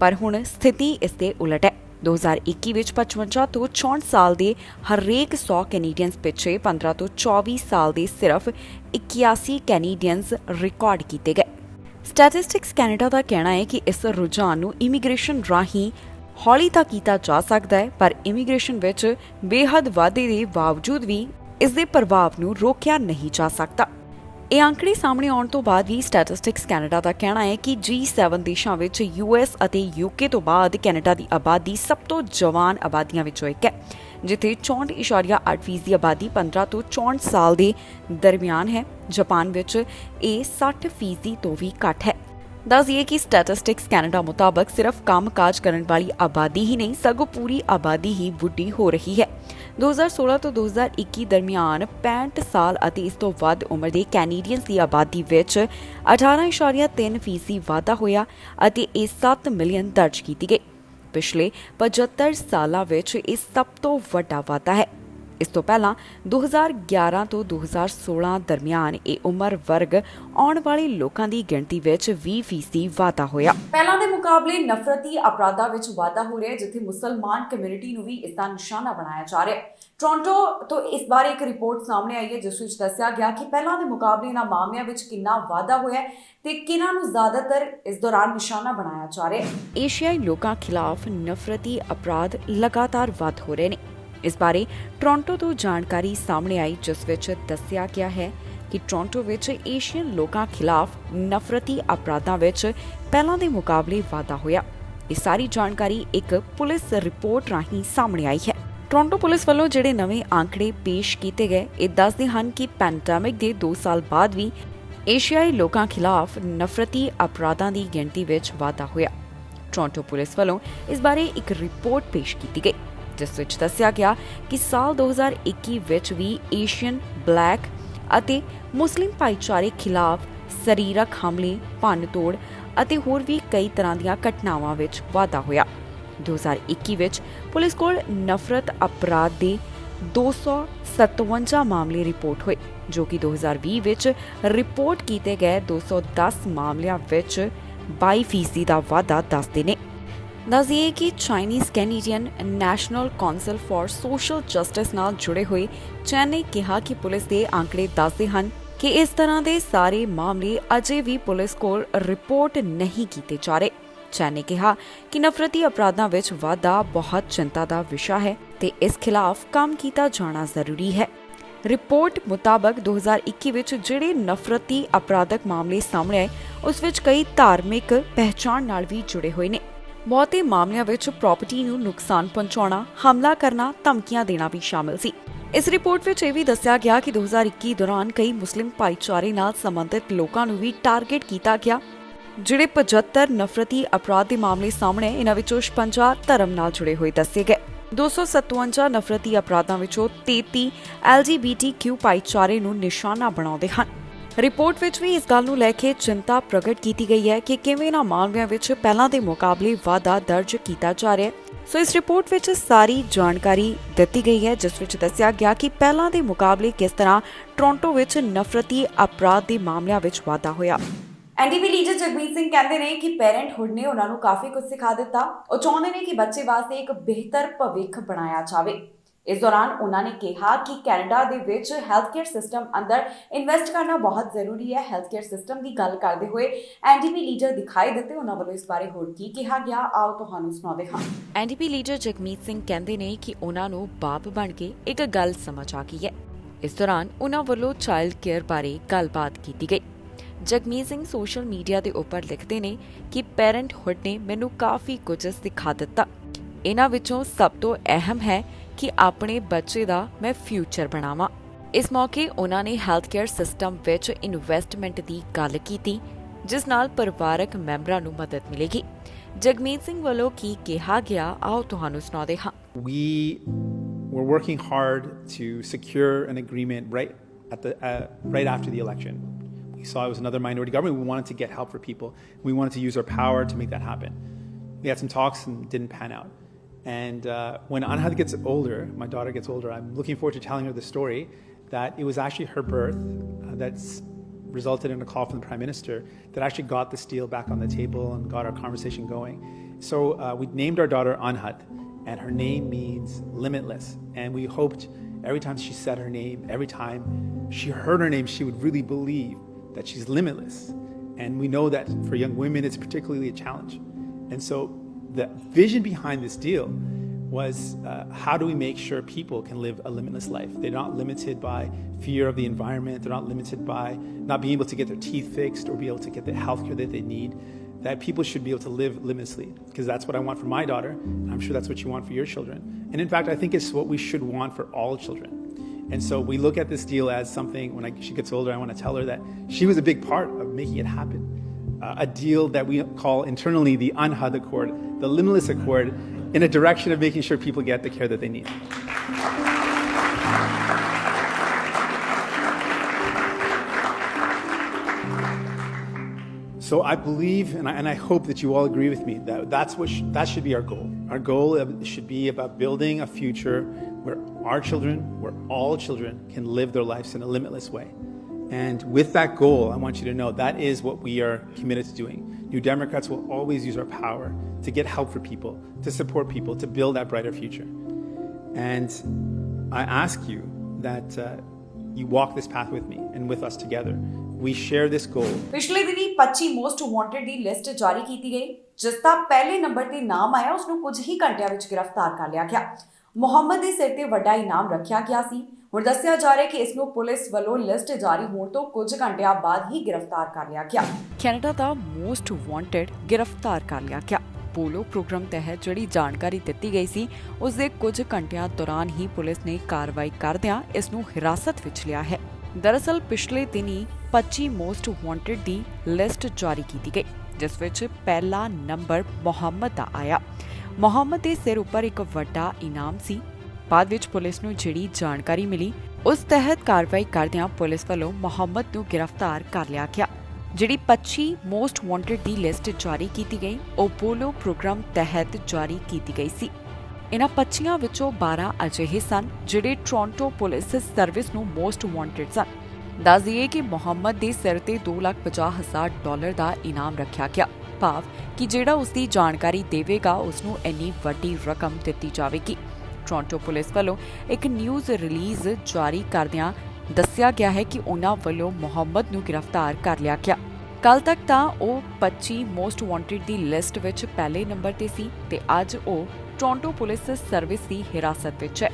ਪਰ ਹੁਣ ਸਥਿਤੀ ਇਸ ਦੇ ਉਲਟ ਹੈ। 2021 ਵਿੱਚ 55 ਤੋਂ 64 ਸਾਲ ਦੇ ਹਰੇਕ 100 ਕੈਨੇਡੀਅਨਸ ਪਿੱਛੇ 15 ਤੋਂ 24 ਸਾਲ ਦੇ ਸਿਰਫ 81 ਕੈਨੇਡੀਅਨਸ ਰਿਕਾਰਡ ਕੀਤੇ ਗਏ। ਸਟੈਟਿਸਟਿਕਸ ਕੈਨੇਡਾ ਦਾ ਕਹਿਣਾ ਹੈ ਕਿ ਇਸ ਰੁਝਾਨ ਨੂੰ ਇਮੀਗ੍ਰੇਸ਼ਨ ਰਾਹੀਂ ਹੌਲੀ ਤਾਂ ਕੀਤਾ ਜਾ ਸਕਦਾ ਹੈ, ਪਰ ਇਮੀਗ੍ਰੇਸ਼ਨ ਵਿੱਚ ਬੇਹੱਦ ਵਾਧੇ ਦੇ ਬਾਵਜੂਦ ਵੀ ਇਸ ਦੇ ਪ੍ਰਭਾਵ ਨੂੰ ਰੋਕਿਆ ਨਹੀਂ ਜਾ ਸਕਦਾ। ਇਹ ਅੰਕੜੇ ਸਾਹਮਣੇ ਆਉਣ ਤੋਂ ਬਾਅਦ ਵੀ ਸਟੈਟਿਸਟਿਕਸ ਕੈਨੇਡਾ ਦਾ ਕਹਿਣਾ ਹੈ ਕਿ G7 ਦੇਸ਼ਾਂ ਵਿੱਚ US ਅਤੇ UK ਤੋਂ ਬਾਅਦ ਕੈਨੇਡਾ ਦੀ ਆਬਾਦੀ ਸਭ ਤੋਂ ਜਵਾਨ ਆਬਾਦੀਆਂ ਵਿੱਚੋਂ ਇੱਕ ਹੈ, ਜਿੱਥੇ 64.8% ਦੀ ਆਬਾਦੀ 15 ਤੋਂ 64 ਸਾਲ ਦੇ ਦਰਮਿਆਨ ਹੈ। ਜਾਪਾਨ ਵਿੱਚ ਇਹ 60% ਤੋਂ ਵੀ ਘੱਟ ਹੈ। ਦੱਸ ਦਈਏ ਕਿ ਸਟੈਟਿਸਟਿਕਸ ਕੈਨੇਡਾ ਮੁਤਾਬਕ ਸਿਰਫ ਕੰਮ-ਕਾਜ ਕਰਨ ਵਾਲੀ ਆਬਾਦੀ ਹੀ ਨਹੀਂ, ਸਗੋਂ ਪੂਰੀ ਆਬਾਦੀ ਹੀ ਬੁੱਢੀ ਹੋ ਰਹੀ ਹੈ। 2016 ਤੋਂ 2021 ਦਰਮਿਆਨ 65 ਸਾਲ ਅਤੇ ਇਸ ਤੋਂ ਵੱਧ ਉਮਰ ਦੇ ਕੈਨੇਡੀਅਨਸ ਦੀ ਆਬਾਦੀ ਵਿੱਚ 18.3% ਵਾਧਾ ਹੋਇਆ ਅਤੇ ਇਹ 7 ਮਿਲੀਅਨ ਦਰਜ ਕੀਤੀ ਗਈ। ਪਿਛਲੇ 75 ਸਾਲਾਂ ਵਿੱਚ ਇਹ ਸਭ ਤੋਂ ਵੱਡਾ ਵਾਧਾ ਹੈ। ਇਸ ਤੋਂ ਪਹਿਲਾਂ 2011 ਤੋਂ 2016 ਦਰਮਿਆਨ ਇਹ ਉਮਰ ਵਰਗ ਆਉਣ ਵਾਲੇ ਲੋਕਾਂ ਦੀ ਗਿਣਤੀ ਵਿੱਚ 20% ਵਾਧਾ ਹੋਇਆ। ਪਹਿਲਾਂ ਦੇ ਮੁਕਾਬਲੇ ਨਫ਼ਰਤੀ ਅਪਰਾਧਾਂ ਵਿੱਚ ਵਾਧਾ ਹੋ ਰਿਹਾ ਹੈ, ਜਿੱਥੇ ਮੁਸਲਮਾਨ ਕਮਿਊਨਿਟੀ ਨੂੰ ਵੀ ਇਸ ਦਾ ਨਿਸ਼ਾਨਾ ਬਣਾਇਆ ਜਾ ਰਿਹਾ ਹੈ। ਟੋਰਾਂਟੋ ਤੋਂ ਇਸ ਬਾਰੇ ਇੱਕ ਰਿਪੋਰਟ ਸਾਹਮਣੇ ਆਈ ਹੈ, ਜਿਸ ਵਿੱਚ ਦੱਸਿਆ ਗਿਆ ਕਿ ਪਹਿਲਾਂ ਦੇ ਮੁਕਾਬਲੇ ਇਹਨਾਂ ਮਾਮਲਿਆਂ ਵਿੱਚ ਕਿੰਨਾ ਵਾਧਾ ਹੋਇਆ ਹੈ ਤੇ ਕਿਹਨਾਂ ਨੂੰ ਜ਼ਿਆਦਾਤਰ ਇਸ ਦੌਰਾਨ ਨਿਸ਼ਾਨਾ ਬਣਾਇਆ ਜਾ ਰਿਹਾ ਹੈ। ਏਸ਼ੀਆਈ ਲੋਕਾਂ ਖਿਲਾਫ ਨਫ਼ਰਤੀ ਅਪਰਾਧ ਲਗਾਤਾਰ ਵੱਧ ਹੋ ਰਹੇ ਨੇ। ਇਸ ਬਾਰੇ ਟੋਰਾਂਟੋ ਤੋਂ ਜਾਣਕਾਰੀ ਸਾਹਮਣੇ ਆਈ, ਜਿਸ ਵਿੱਚ ਦੱਸਿਆ ਗਿਆ ਹੈ ਕਿ ਟੋਰਾਂਟੋ ਵਿੱਚ ਏਸ਼ੀਅਨ ਲੋਕਾਂ ਖਿਲਾਫ ਨਫ਼ਰਤੀ ਅਪਰਾਧਾਂ ਵਿੱਚ ਪਹਿਲਾਂ ਦੇ ਮੁਕਾਬਲੇ ਵਾਧਾ ਹੋਇਆ। ਇਹ ਸਾਰੀ ਜਾਣਕਾਰੀ ਇੱਕ ਪੁਲਿਸ ਰਿਪੋਰਟ ਰਾਹੀਂ ਸਾਹਮਣੇ ਆਈ ਹੈ। ਟੋਰਾਂਟੋ ਪੁਲਿਸ ਵੱਲੋਂ ਜਿਹੜੇ ਨਵੇਂ ਅੰਕੜੇ ਪੇਸ਼ ਕੀਤੇ ਗਏ, ਇਹ ਦੱਸਦੇ ਹਨ ਕਿ ਪੈਂਡੈਮਿਕ ਦੇ 2 ਸਾਲ ਬਾਅਦ ਵੀ ਏਸ਼ੀਆਈ ਲੋਕਾਂ ਖਿਲਾਫ ਨਫ਼ਰਤੀ ਅਪਰਾਧਾਂ ਦੀ ਗਿਣਤੀ ਵਿੱਚ ਵਾਧਾ ਹੋਇਆ। ਟੋਰਾਂਟੋ ਪੁਲਿਸ ਵੱਲੋਂ ਇਸ ਬਾਰੇ ਇੱਕ ਰਿਪੋਰਟ ਪੇਸ਼ ਕੀਤੀ ਗਈ, ਜਿਸ ਵਿੱਚ ਦੱਸਿਆ ਗਿਆ ਕਿ ਸਾਲ 2021 ਵਿੱਚ ਵੀ ਏਸ਼ੀਅਨ, ਬਲੈਕ ਅਤੇ ਮੁਸਲਿਮ ਭਾਈਚਾਰੇ ਖਿਲਾਫ ਸਰੀਰਕ ਹਮਲੇ, ਭੰਨ-ਤੋੜ ਅਤੇ ਹੋਰ ਵੀ ਕਈ ਤਰ੍ਹਾਂ ਦੀਆਂ ਘਟਨਾਵਾਂ ਵਿੱਚ ਵਾਧਾ ਹੋਇਆ। 2021 ਵਿੱਚ ਪੁਲਿਸ ਕੋਲ ਨਫ਼ਰਤ ਅਪਰਾਧ ਦੇ 257 ਮਾਮਲੇ ਰਿਪੋਰਟ ਹੋਏ, ਜੋ ਕਿ 2020 ਵਿੱਚ ਰਿਪੋਰਟ ਕੀਤੇ ਗਏ 210 ਮਾਮਲਿਆਂ ਵਿੱਚ 22% ਦਾ ਵਾਧਾ ਦੱਸਦੇ ਨੇ। ਦੱਸ ਦਈਏ ਕਿ Chinese Canadian national council for social justice ਨਾਲ ਜੁੜੇ ਹੋਏ ਚੈਨ ਨੇ ਕਿਹਾ ਕਿ ਪੁਲਿਸ ਦੇ ਅੰਕੜੇ ਦੱਸਦੇ ਹਨ ਕਿ ਇਸ ਤਰ੍ਹਾਂ ਦੇ ਸਾਰੇ ਮਾਮਲੇ ਅਜੇ ਵੀ ਪੁਲਿਸ ਕੋਲ ਰਿਪੋਰਟ ਨਹੀਂ ਕੀਤੇ ਜਾ ਰਹੇ। ਚੈਨ ਨੇ ਕਿਹਾ ਕਿ ਨਫ਼ਰਤੀ ਅਪਰਾਧਾਂ ਵਿੱਚ ਵਾਧਾ ਬਹੁਤ ਚਿੰਤਾ ਦਾ ਵਿਸ਼ਾ ਹੈ ਤੇ ਇਸ ਖਿਲਾਫ ਕੰਮ ਕੀਤਾ ਜਾਣਾ ਜ਼ਰੂਰੀ ਹੈ। ਰਿਪੋਰਟ ਮੁਤਾਬਕ 2021 ਵਿੱਚ ਜਿਹੜੇ ਨਫ਼ਰਤੀ ਅਪਰਾਧਕ ਮਾਮਲੇ ਸਾਹਮਣੇ ਆਏ ਉਸ ਵਿੱਚ ਕਈ ਧਾਰਮਿਕ ਪਹਿਚਾਣ ਨਾਲ ਵੀ ਜੁੜੇ ਹੋਏ ਨੇ। ਬਹੁਤੇ ਮਾਮਲਿਆਂ ਵਿੱਚ ਪ੍ਰਾਪਰਟੀ ਨੂੰ ਨੁਕਸਾਨ ਪਹੁੰਚਾਉਣਾ, ਹਮਲਾ ਕਰਨਾ, ਧਮਕੀਆਂ ਦੇਣਾ ਵੀ ਸ਼ਾਮਲ ਸੀ। ਇਸ ਰਿਪੋਰਟ ਵਿੱਚ ਇਹ ਵੀ ਦੱਸਿਆ ਗਿਆ ਕਿ 2021 ਦੌਰਾਨ ਕਈ ਮੁਸਲਿਮ ਭਾਈਚਾਰੇ ਨਾਲ ਸੰਬੰਧਿਤ ਲੋਕਾਂ ਨੂੰ ਵੀ ਟਾਰਗੇਟ ਕੀਤਾ ਗਿਆ। ਜਿਹੜੇ 75 ਨਫ਼ਰਤੀ ਅਪਰਾਧ ਦੇ ਮਾਮਲੇ ਸਾਹਮਣੇ ਇਹਨਾਂ ਵਿੱਚੋਂ 56 ਧਰਮ ਨਾਲ ਜੁੜੇ ਹੋਏ ਦੱਸੇ ਗਏ। 257 ਨਫ਼ਰਤੀ ਅਪਰਾਧਾਂ ਵਿੱਚੋਂ 33 LGBTQ ਭਾਈਚਾਰੇ ਨੂੰ ਨਿਸ਼ਾਨਾ ਬਣਾਉਂਦੇ ਹਨ। ਰਿਪੋਰਟ ਵਿੱਚ ਵੀ ਇਸ ਗੱਲ ਨੂੰ ਲੈ ਕੇ ਚਿੰਤਾ ਪ੍ਰਗਟ ਕੀਤੀ ਗਈ ਹੈ ਕਿ ਕਿਵੇਂ ਇਹਨਾਂ ਮਾਮਲਿਆਂ ਵਿੱਚ ਪਹਿਲਾਂ ਦੇ ਮੁਕਾਬਲੇ ਵਾਧਾ ਦਰਜ ਕੀਤਾ ਜਾ ਰਿਹਾ ਹੈ। ਸੋ ਇਸ ਰਿਪੋਰਟ ਵਿੱਚ ਸਾਰੀ ਜਾਣਕਾਰੀ ਦਿੱਤੀ ਗਈ ਹੈ, ਜਿਸ ਵਿੱਚ ਦੱਸਿਆ ਗਿਆ ਕਿ ਪਹਿਲਾਂ ਦੇ ਮੁਕਾਬਲੇ ਕਿਸ ਤਰ੍ਹਾਂ ਟੋਰਾਂਟੋ ਵਿੱਚ ਨਫ਼ਰਤੀ ਅਪਰਾਧ ਦੇ ਮਾਮਲਿਆਂ ਵਿੱਚ ਵਾਧਾ ਹੋਇਆ। ਐਨਡੀਪੀ ਲੀਡਰ ਜਗਮੀਤ ਸਿੰਘ ਕਹਿੰਦੇ ਨੇ ਕਿ ਪੈਰੈਂਟਹੁੱਡ ਨੇ ਉਹਨਾਂ ਨੂੰ ਕਾਫੀ ਕੁਝ ਸਿਖਾ ਦਿੱਤਾ। ਉਹ ਚਾਹੁੰਦੇ ਨੇ ਕਿ ਬੱਚੇ ਵਾਸਤੇ ਇੱਕ ਬਿਹਤਰ ਭਵਿੱਖ ਬਣਾਇਆ ਜਾਵੇ। ਇਸ ਦੌਰਾਨ ਉਹਨਾਂ ਨੇ ਕਿਹਾ ਕਿ ਕੈਨੇਡਾ ਦੇ ਵਿੱਚ ਹੈਲਥ ਕੇਅਰ ਸਿਸਟਮ ਅੰਦਰ ਇਨਵੈਸਟ ਕਰਨਾ ਬਹੁਤ ਜ਼ਰੂਰੀ ਹੈ। ਹੈਲਥ ਕੇਅਰ ਸਿਸਟਮ ਦੀ ਗੱਲ ਕਰਦੇ ਹੋਏ ਐਨਡੀਪੀ ਲੀਡਰ ਦਿਖਾਈ ਦਿੱਤੇ। ਉਹਨਾਂ ਵੱਲੋਂ ਇਸ ਬਾਰੇ ਹੋਰ ਕੀ ਕਿਹਾ ਗਿਆ, ਆਓ ਤੁਹਾਨੂੰ ਸੁਣਾਉਂਦੇ ਹਾਂ। ਐਨਡੀਪੀ ਲੀਡਰ ਜਗਮੀਤ ਸਿੰਘ ਕਹਿੰਦੇ ਨੇ ਕਿ ਉਹਨਾਂ ਨੂੰ ਬਾਪ ਬਣ ਕੇ ਇੱਕ ਗੱਲ ਸਮਝ ਆ ਗਈ ਹੈ। ਇਸ ਦੌਰਾਨ ਉਹਨਾਂ ਵੱਲੋਂ ਚਾਈਲਡ ਕੇਅਰ ਬਾਰੇ ਗੱਲਬਾਤ ਕੀਤੀ ਗਈ। ਜਗਮੀਤ ਸਿੰਘ ਸੋਸ਼ਲ ਮੀਡੀਆ ਦੇ ਉੱਪਰ ਲਿਖਦੇ ਨੇ ਕਿ ਪੈਰੈਂਟਹੁੱਡ ਨੇ ਮੈਨੂੰ ਕਾਫੀ ਕੁਝ ਸਿਖਾ ਦਿੱਤਾ। ਇਹਨਾਂ ਵਿੱਚੋਂ ਸਭ ਤੋਂ ਅਹਿਮ ਹੈ ਕਿ ਆਪਣੇ ਬੱਚੇ ਦਾ ਮੈਂ ਫਿਊਚਰ ਬਣਾਵਾਂ। ਇਸ ਮੌਕੇ ਉਹਨਾਂ ਨੇ ਹੈਲਥ ਕੇਅਰ ਸਿਸਟਮ ਵਿੱਚ ਇਨਵੈਸਟਮੈਂਟ ਦੀ ਗੱਲ ਕੀਤੀ, ਜਿਸ ਨਾਲ ਪਰਿਵਾਰਕ ਮੈਂਬਰਾਂ ਨੂੰ ਮਦਦ ਮਿਲੇਗੀ। ਜਗਮੀਤ ਸਿੰਘ ਵੱਲੋਂ ਕੀ ਕਿਹਾ ਗਿਆ, ਆਓ ਤੁਹਾਨੂੰ ਸੁਣਾਉਂਦੇ ਹਾਂ। We were working hard to secure an agreement right after the election. We saw it was another minority government. We wanted to get help for people. We wanted to use our power to make that happen. We had some talks and didn't pan out. And when Anhad gets older, my daughter gets older, I'm looking forward to telling her the story that it was actually her birth that's resulted in a call from the Prime Minister that actually got this deal back on the table and got our conversation going. So we named our daughter Anhad, and her name means limitless. And we hoped every time she said her name, every time she heard her name, she would really believe that she's limitless. And we know that for young women, it's particularly a challenge. And so the vision behind this deal was how do we make sure people can live a limitless life? They're not limited by fear of the environment. They're not limited by not being able to get their teeth fixed or be able to get the healthcare that they need. That people should be able to live limitlessly, because that's what I want for my daughter. I'm sure that's what you want for your children. And in fact, I think it's what we should want for all children. And so we look at this deal as something, when she gets older, I want to tell her that she was a big part of making it happen. A deal that we call internally the Anhad Accord, the Limitless Accord, in a direction of making sure people get the care that they need. So I believe, and I hope that you all agree with me, that should be our goal. Our goal should be about building a future where our children, where all children can live their lives in a limitless way. And with that goal, I want you to know that is what we are committed to doing. New Democrats will always use our power to get help for people, to support people, to build that brighter future. And I ask you that you walk this path with me and with us together. We share this goal. ਪਿਛਲੇ ਦਿਨੀ 25 most wanted ਦੀ list ਜਾਰੀ ਕੀਤੀ ਗਈ, ਜਿਸ ਦਾ ਪਹਿਲੇ number ਤੇ ਨਾਮ ਆਇਆ ਉਸ ਨੂੰ ਕੁਝ ਹੀ ਘੰਟਿਆਂ ਵਿੱਚ ਗ੍ਰਿਫਤਾਰ ਕਰ ਲਿਆ ਗਿਆ। ਮੁਹੰਮਦ ਦੇ ਸਿਰ ਤੇ ਵੱਡਾ ਇਨਾਮ ਰੱਖਿਆ ਗਿਆ ਸੀ। ਹੁਣ ਦੱਸਿਆ ਜਾ ਰਿਹਾ ਕਿ ਇਸ ਨੂੰ ਪੁਲਿਸ ਵੱਲੋਂ ਲਿਸਟ ਜਾਰੀ ਹੋਣ ਤੋਂ ਕੁਝ ਘੰਟਿਆਂ ਬਾਅਦ ਹੀ ਗ੍ਰਿਫਤਾਰ ਕਰ ਲਿਆ ਗਿਆ। ਕੈਨੇਡਾ ਦਾ ਮੋਸਟ ਵਾਂਟਡ ਗ੍ਰਿਫਤਾਰ ਕਰ ਲਿਆ ਗਿਆ। ਪੋਲੋ ਪ੍ਰੋਗਰਾਮ ਤਹਿਤ ਜਿਹੜੀ ਜਾਣਕਾਰੀ ਦਿੱਤੀ ਗਈ ਸੀ ਉਸ ਦੇ ਕੁਝ ਘੰਟਿਆਂ ਦੌਰਾਨ ਹੀ ਪੁਲਿਸ ਨੇ ਕਾਰਵਾਈ ਕਰਦਿਆਂ ਇਸ ਨੂੰ ਹਿਰਾਸਤ ਵਿੱਚ ਲਿਆ ਹੈ। ਦਰਅਸਲ ਪਿਛਲੇ ਦਿਨੀ 25 ਮੋਸਟ ਵਾਂਟਡ ਦੀ ਲਿਸਟ ਜਾਰੀ ਕੀਤੀ ਗਈ, ਜਿਸ ਵਿੱਚ ਪਹਿਲਾ ਨੰਬਰ ਮੁਹੰਮਦ ਦਾ ਆਇਆ। ਮੁਹੰਮਦ ਦੇ ਸਿਰ ਉੱਪਰ ਇੱਕ ਵੱਡਾ ਇਨਾਮ ਸੀ। ਬਾਅਦ ਵਿੱਚ ਪੁਲਿਸ ਨੂੰ ਜਿਹੜੀ ਜਾਣਕਾਰੀ ਮਿਲੀ ਉਸ ਤਹਿਤ ਕਾਰਵਾਈ ਕਰਦਿਆਂ ਪੁਲਿਸ ਵੱਲੋਂ ਮੁਹੰਮਦ ਨੂੰ ਗ੍ਰਿਫਤਾਰ ਕਰ ਲਿਆ ਗਿਆ। ਜਿਹੜੀ 25 ਮੋਸਟ ਵਾਂਟਡ ਦੀ ਲਿਸਟ ਜਾਰੀ ਕੀਤੀ ਗਈ ਉਹ ਪੋਲੋ ਪ੍ਰੋਗਰਾਮ ਤਹਿਤ ਜਾਰੀ ਕੀਤੀ ਗਈ ਸੀ। ਇਹਨਾਂ 25 ਵਿੱਚੋਂ 12 ਅਜਿਹੇ ਸਨ ਜਿਹੜੇ ਟੋਰਾਂਟੋ ਪੁਲਿਸ ਸਰਵਿਸ ਨੂੰ ਮੋਸਟ ਵਾਂਟਡ ਸਨ। ਦੱਸ ਦਈਏ ਕਿ ਮੁਹੰਮਦ ਦੇ ਸਿਰ ਤੇ $250,000 ਦਾ ਇਨਾਮ ਰੱਖਿਆ ਗਿਆ, ਭਾਵ ਕਿ ਜਿਹੜਾ ਉਸ ਦੀ ਜਾਣਕਾਰੀ ਦੇਵੇਗਾ ਉਸ ਨੂੰ ਇੰਨੀ ਵੱਡੀ ਰਕਮ ਦਿੱਤੀ ਜਾਵੇਗੀ। ਟੋਰਾਂਟੋ ਪੁਲਿਸ ਵੱਲੋਂ ਇੱਕ ਨਿਊਜ਼ ਰਿਲੀਜ਼ ਜਾਰੀ ਕਰਦਿਆਂ ਦੱਸਿਆ ਗਿਆ ਹੈ ਕਿ ਉਹਨਾਂ ਵੱਲੋਂ ਮੁਹੰਮਦ ਨੂੰ ਗ੍ਰਿਫਤਾਰ ਕਰ ਲਿਆ ਗਿਆ। ਕੱਲ ਤੱਕ ਤਾਂ ਉਹ 25 ਮੋਸਟ ਵਾਂਟਡ ਦੀ ਲਿਸਟ ਵਿੱਚ ਪਹਿਲੇ ਨੰਬਰ ਤੇ ਸੀ ਤੇ ਅੱਜ ਉਹ ਟੋਰਾਂਟੋ ਪੁਲਿਸ ਸਰਵਿਸ ਦੀ ਹਿਰਾਸਤ ਵਿੱਚ ਹੈ।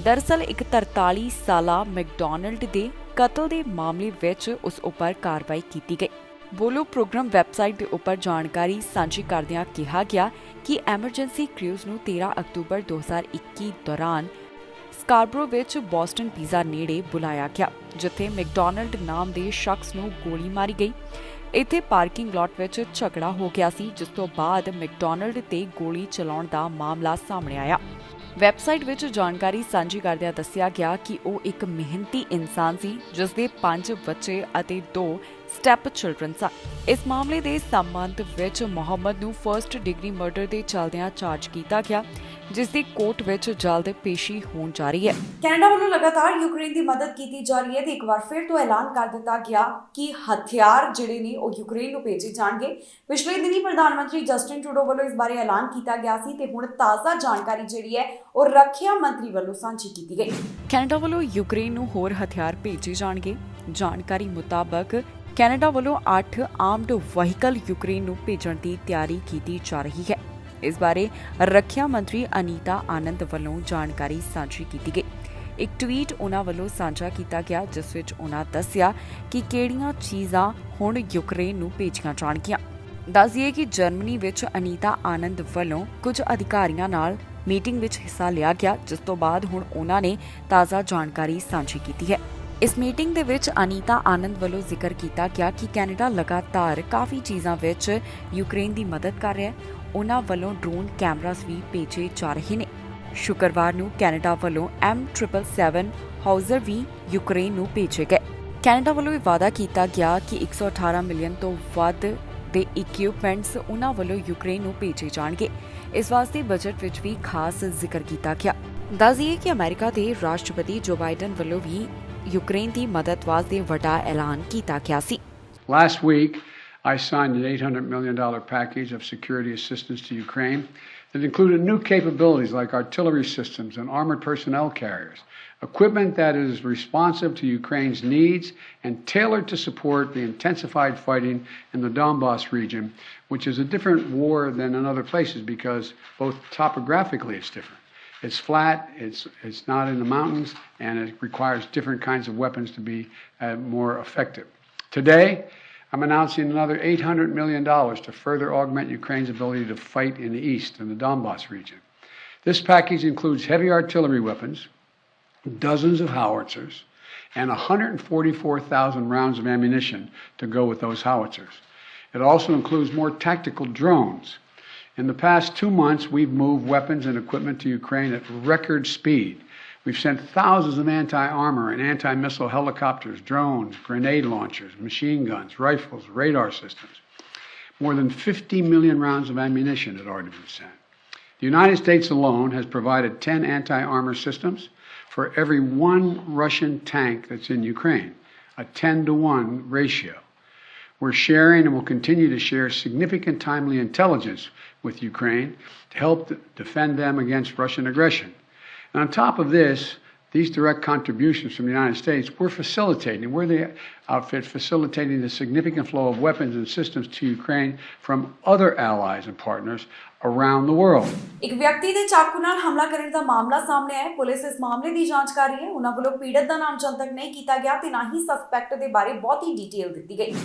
ਦਰਅਸਲ ਇੱਕ 43 ਸਾਲਾ ਮੈਕਡੋਨਲਡ ਦੇ ਕਤਲ ਦੇ ਮਾਮਲੇ ਵਿੱਚ ਉਸ ਉੱਪਰ ਕਾਰਵਾਈ ਕੀਤੀ ਗਈ। ਬੋਲੋ ਪ੍ਰੋਗਰਾਮ ਵੈਬਸਾਈਟ ਦੇ ਉੱਪਰ ਜਾਣਕਾਰੀ ਸਾਂਝੀ ਕਰਦਿਆਂ ਕਿਹਾ ਗਿਆ ਕਿ ਐਮਰਜੈਂਸੀ ਕ੍ਰੂਜ਼ ਨੂੰ 13 ਅਕਤੂਬਰ 2021 ਦੌਰਾਨ ਸਕਾਰਬਰੋ ਵਿੱਚ ਬੋਸਟਨ ਪੀਜ਼ਾ ਨੇੜੇ ਬੁਲਾਇਆ ਗਿਆ, ਜਿੱਥੇ ਮੈਕਡੋਨਲਡ ਨਾਮ ਦੇ ਸ਼ਖਸ ਨੂੰ ਗੋਲੀ ਮਾਰੀ ਗਈ। ਇੱਥੇ ਪਾਰਕਿੰਗ ਲਾਟ ਵਿੱਚ ਝਗੜਾ ਹੋ ਗਿਆ ਸੀ, ਜਿਸ ਤੋਂ ਬਾਅਦ ਮੈਕਡੋਨਲਡ ਤੇ ਗੋਲੀ ਚਲਾਉਣ ਦਾ ਮਾਮਲਾ ਸਾਹਮਣੇ ਆਇਆ। ਵੈਬਸਾਈਟ ਵਿੱਚ ਜਾਣਕਾਰੀ ਸਾਂਝੀ ਕਰਦਿਆਂ ਦੱਸਿਆ ਗਿਆ ਕਿ ਉਹ ਇੱਕ ਮਿਹਨਤੀ ਇਨਸਾਨ ਸੀ, ਜਿਸ ਦੇ 5 ਬੱਚੇ ਅਤੇ 2 ਸਟੈਪ ਚਿਲਡਰਨ ਸਨ। ਇਸ ਮਾਮਲੇ ਦੇ ਸੰਬੰਧ ਵਿੱਚ ਮੁਹੰਮਦ ਨੂੰ ਫਰਸਟ ਡਿਗਰੀ ਮਰਡਰ ਦੇ ਚੱਲਦਿਆਂ ਚਾਰਜ ਕੀਤਾ ਗਿਆ, ਜਿਸ ਦੀ ਕੋਰਟ ਵਿੱਚ ਜਲਦ ਪੇਸ਼ੀ ਹੋਣ ਜਾ ਰਹੀ ਹੈ। ਕੈਨੇਡਾ ਵੱਲੋਂ ਲਗਾਤਾਰ ਯੂਕਰੇਨ ਦੀ ਮਦਦ ਕੀਤੀ ਜਾ ਰਹੀ ਹੈ ਤੇ ਇੱਕ ਵਾਰ ਫਿਰ ਤੋਂ ਐਲਾਨ ਕਰ ਦਿੱਤਾ ਗਿਆ ਕਿ ਹਥਿਆਰ ਜਿਹੜੇ ਨੇ ਉਹ ਯੂਕਰੇਨ ਨੂੰ ਭੇਜੇ ਜਾਣਗੇ। ਪਿਛਲੇ ਦਿਨੀ ਪ੍ਰਧਾਨ ਮੰਤਰੀ ਜਸਟਿਨ ਟਰੂਡੋ ਵੱਲੋਂ ਇਸ ਬਾਰੇ ਐਲਾਨ ਕੀਤਾ ਗਿਆ ਸੀ ਤੇ ਹੁਣ ਤਾਜ਼ਾ ਜਾਣਕਾਰੀ ਜਿਹੜੀ ਹੈ ਉਹ ਰੱਖਿਆ ਮੰਤਰੀ ਵੱਲੋਂ ਸਾਂਝੀ ਕੀਤੀ ਗਈ। ਕੈਨੇਡਾ ਵੱਲੋਂ ਯੂਕਰੇਨ ਨੂੰ ਹੋਰ ਹਥਿਆਰ ਭੇਜੇ ਜਾਣਗੇ। ਜਾਣਕਾਰੀ ਮੁਤਾਬਕ ਕੈਨੇਡਾ ਵੱਲੋਂ 8 ਆਰਮਡ ਵਹੀਕਲ ਯੂਕਰੇਨ ਨੂੰ ਭੇਜਣ ਦੀ ਤਿਆਰੀ ਕੀਤੀ ਜਾ ਰਹੀ ਹੈ। ਇਸ ਬਾਰੇ ਰੱਖਿਆ ਮੰਤਰੀ ਅਨੀਤਾ ਆਨੰਦ ਵੱਲੋਂ ਜਾਣਕਾਰੀ ਸਾਂਝੀ ਕੀਤੀ ਗਈ। ਇੱਕ ਟਵੀਟ ਉਹਨਾਂ ਵੱਲੋਂ ਸਾਂਝਾ ਕੀਤਾ ਗਿਆ, ਜਿਸ ਵਿੱਚ ਉਹਨਾਂ ਦੱਸਿਆ ਕਿ ਕਿਹੜੀਆਂ ਚੀਜ਼ਾਂ ਹੁਣ ਯੂਕਰੇਨ ਨੂੰ ਭੇਜੀਆਂ ਜਾਣਗੀਆਂ। ਦੱਸ ਦਈਏ ਕਿ ਜਰਮਨੀ ਵਿੱਚ ਅਨੀਤਾ ਆਨੰਦ ਵੱਲੋਂ ਕੁਝ ਅਧਿਕਾਰੀਆਂ ਨਾਲ ਮੀਟਿੰਗ ਵਿੱਚ ਹਿੱਸਾ ਲਿਆ ਗਿਆ, ਜਿਸ ਤੋਂ ਬਾਅਦ ਹੁਣ ਉਹਨਾਂ ਨੇ ਤਾਜ਼ਾ ਜਾਣਕਾਰੀ ਸਾਂਝੀ ਕੀਤੀ ਹੈ। ਇਸ ਮੀਟਿੰਗ ਦੇ ਵਿੱਚ ਅਨੀਤਾ ਆਨੰਦ ਵੱਲੋਂ ਜ਼ਿਕਰ ਕੀਤਾ ਗਿਆ ਕਿ ਕੈਨੇਡਾ ਲਗਾਤਾਰ ਕਾਫੀ ਚੀਜ਼ਾਂ ਵਿੱਚ ਯੂਕਰੇਨ ਦੀ ਮਦਦ ਕਰ ਰਿਹਾ ਹੈ। ਉਹਨਾਂ ਵੱਲੋਂ ਡਰੋਨ ਕੈਮਰਾਸ ਵੀ ਭੇਜੇ ਜਾ ਰਹੇ ਨੇ। ਸ਼ੁੱਕਰਵਾਰ ਨੂੰ ਕੈਨੇਡਾ ਵੱਲੋਂ M777 ਹਾਊਜ਼ਰ ਵੀ ਯੂਕਰੇਨ ਨੂੰ ਭੇਜੇ ਗਏ। ਕੈਨੇਡਾ ਵੱਲੋਂ ਇਹ ਵਾਅਦਾ ਕੀਤਾ ਗਿਆ ਕਿ 118 ਮਿਲੀਅਨ ਤੋਂ ਵੱਧ ਦੇ ਇਕਵਿਪਮੈਂਟਸ ਉਹਨਾਂ ਵੱਲੋਂ ਯੂਕਰੇਨ ਨੂੰ ਭੇਜੇ ਜਾਣਗੇ। ਇਸ ਵਾਸਤੇ ਬਜਟ ਵਿੱਚ ਵੀ ਖਾਸ ਜ਼ਿਕਰ ਕੀਤਾ ਗਿਆ। ਦੱਸ ਦਈਏ ਕਿ ਅਮਰੀਕਾ ਦੇ ਰਾਸ਼ਟਰਪਤੀ ਜੋ ਬਾਈਡਨ ਵੱਲੋਂ ਵੀ ਯੂਕਰੇਨ ਦੀ ਮਦਦ ਵਾਸਤੇ ਵੱਡਾ ਐਲਾਨ ਕੀਤਾ ਗਿਆ ਸੀ। Last week, I signed an $800 million package of security assistance to Ukraine that included new capabilities like artillery systems and armored personnel carriers, equipment that is responsive to Ukraine's needs and tailored to support the intensified fighting in the Donbas region, which is a different war than in other places because both topographically it's different. It's flat, it's not in the mountains, and it requires different kinds of weapons to be more effective. Today, I'm announcing another $800 million to further augment Ukraine's ability to fight in the east, in the Donbas region. This package includes heavy artillery weapons, dozens of howitzers, and 144,000 rounds of ammunition to go with those howitzers. It also includes more tactical drones. In the past 2 months, we've moved weapons and equipment to Ukraine at record speed. We've sent thousands of anti-armor and anti-missile helicopters, drones, grenade launchers, machine guns, rifles, radar systems. More than 50 million rounds of ammunition had already been sent. The United States alone has provided 10 anti-armor systems for every 1 Russian tank that's in Ukraine, a 10-to-1 ratio. We're sharing and will continue to share significant timely intelligence with Ukraine to help defend them against Russian aggression. And on top of this, these direct contributions from the United States, we're the outfit facilitating the significant flow of weapons and systems to Ukraine from other allies and partners around the world. ਇੱਕ ਵਿਅਕਤੀ ਦੇ ਚਾਕੂ ਨਾਲ ਹਮਲਾ ਕਰਨ ਦਾ ਮਾਮਲਾ ਸਾਹਮਣੇ ਆਇਆ ਹੈ। ਪੁਲਿਸ ਇਸ ਮਾਮਲੇ ਦੀ ਜਾਂਚ ਕਰ ਰਹੀ ਹੈ। ਉਹਨਾਂ ਵੱਲੋਂ ਪੀੜਤ ਦਾ ਨਾਮ ਜਨਤਕ ਨਹੀਂ ਕੀਤਾ ਗਿਆ ਤੇ ਨਾ ਹੀ ਸਸਪੈਕਟ ਦੇ ਬਾਰੇ ਬਹੁਤੀ ਡਿਟੇਲ ਦਿੱਤੀ ਗਈ।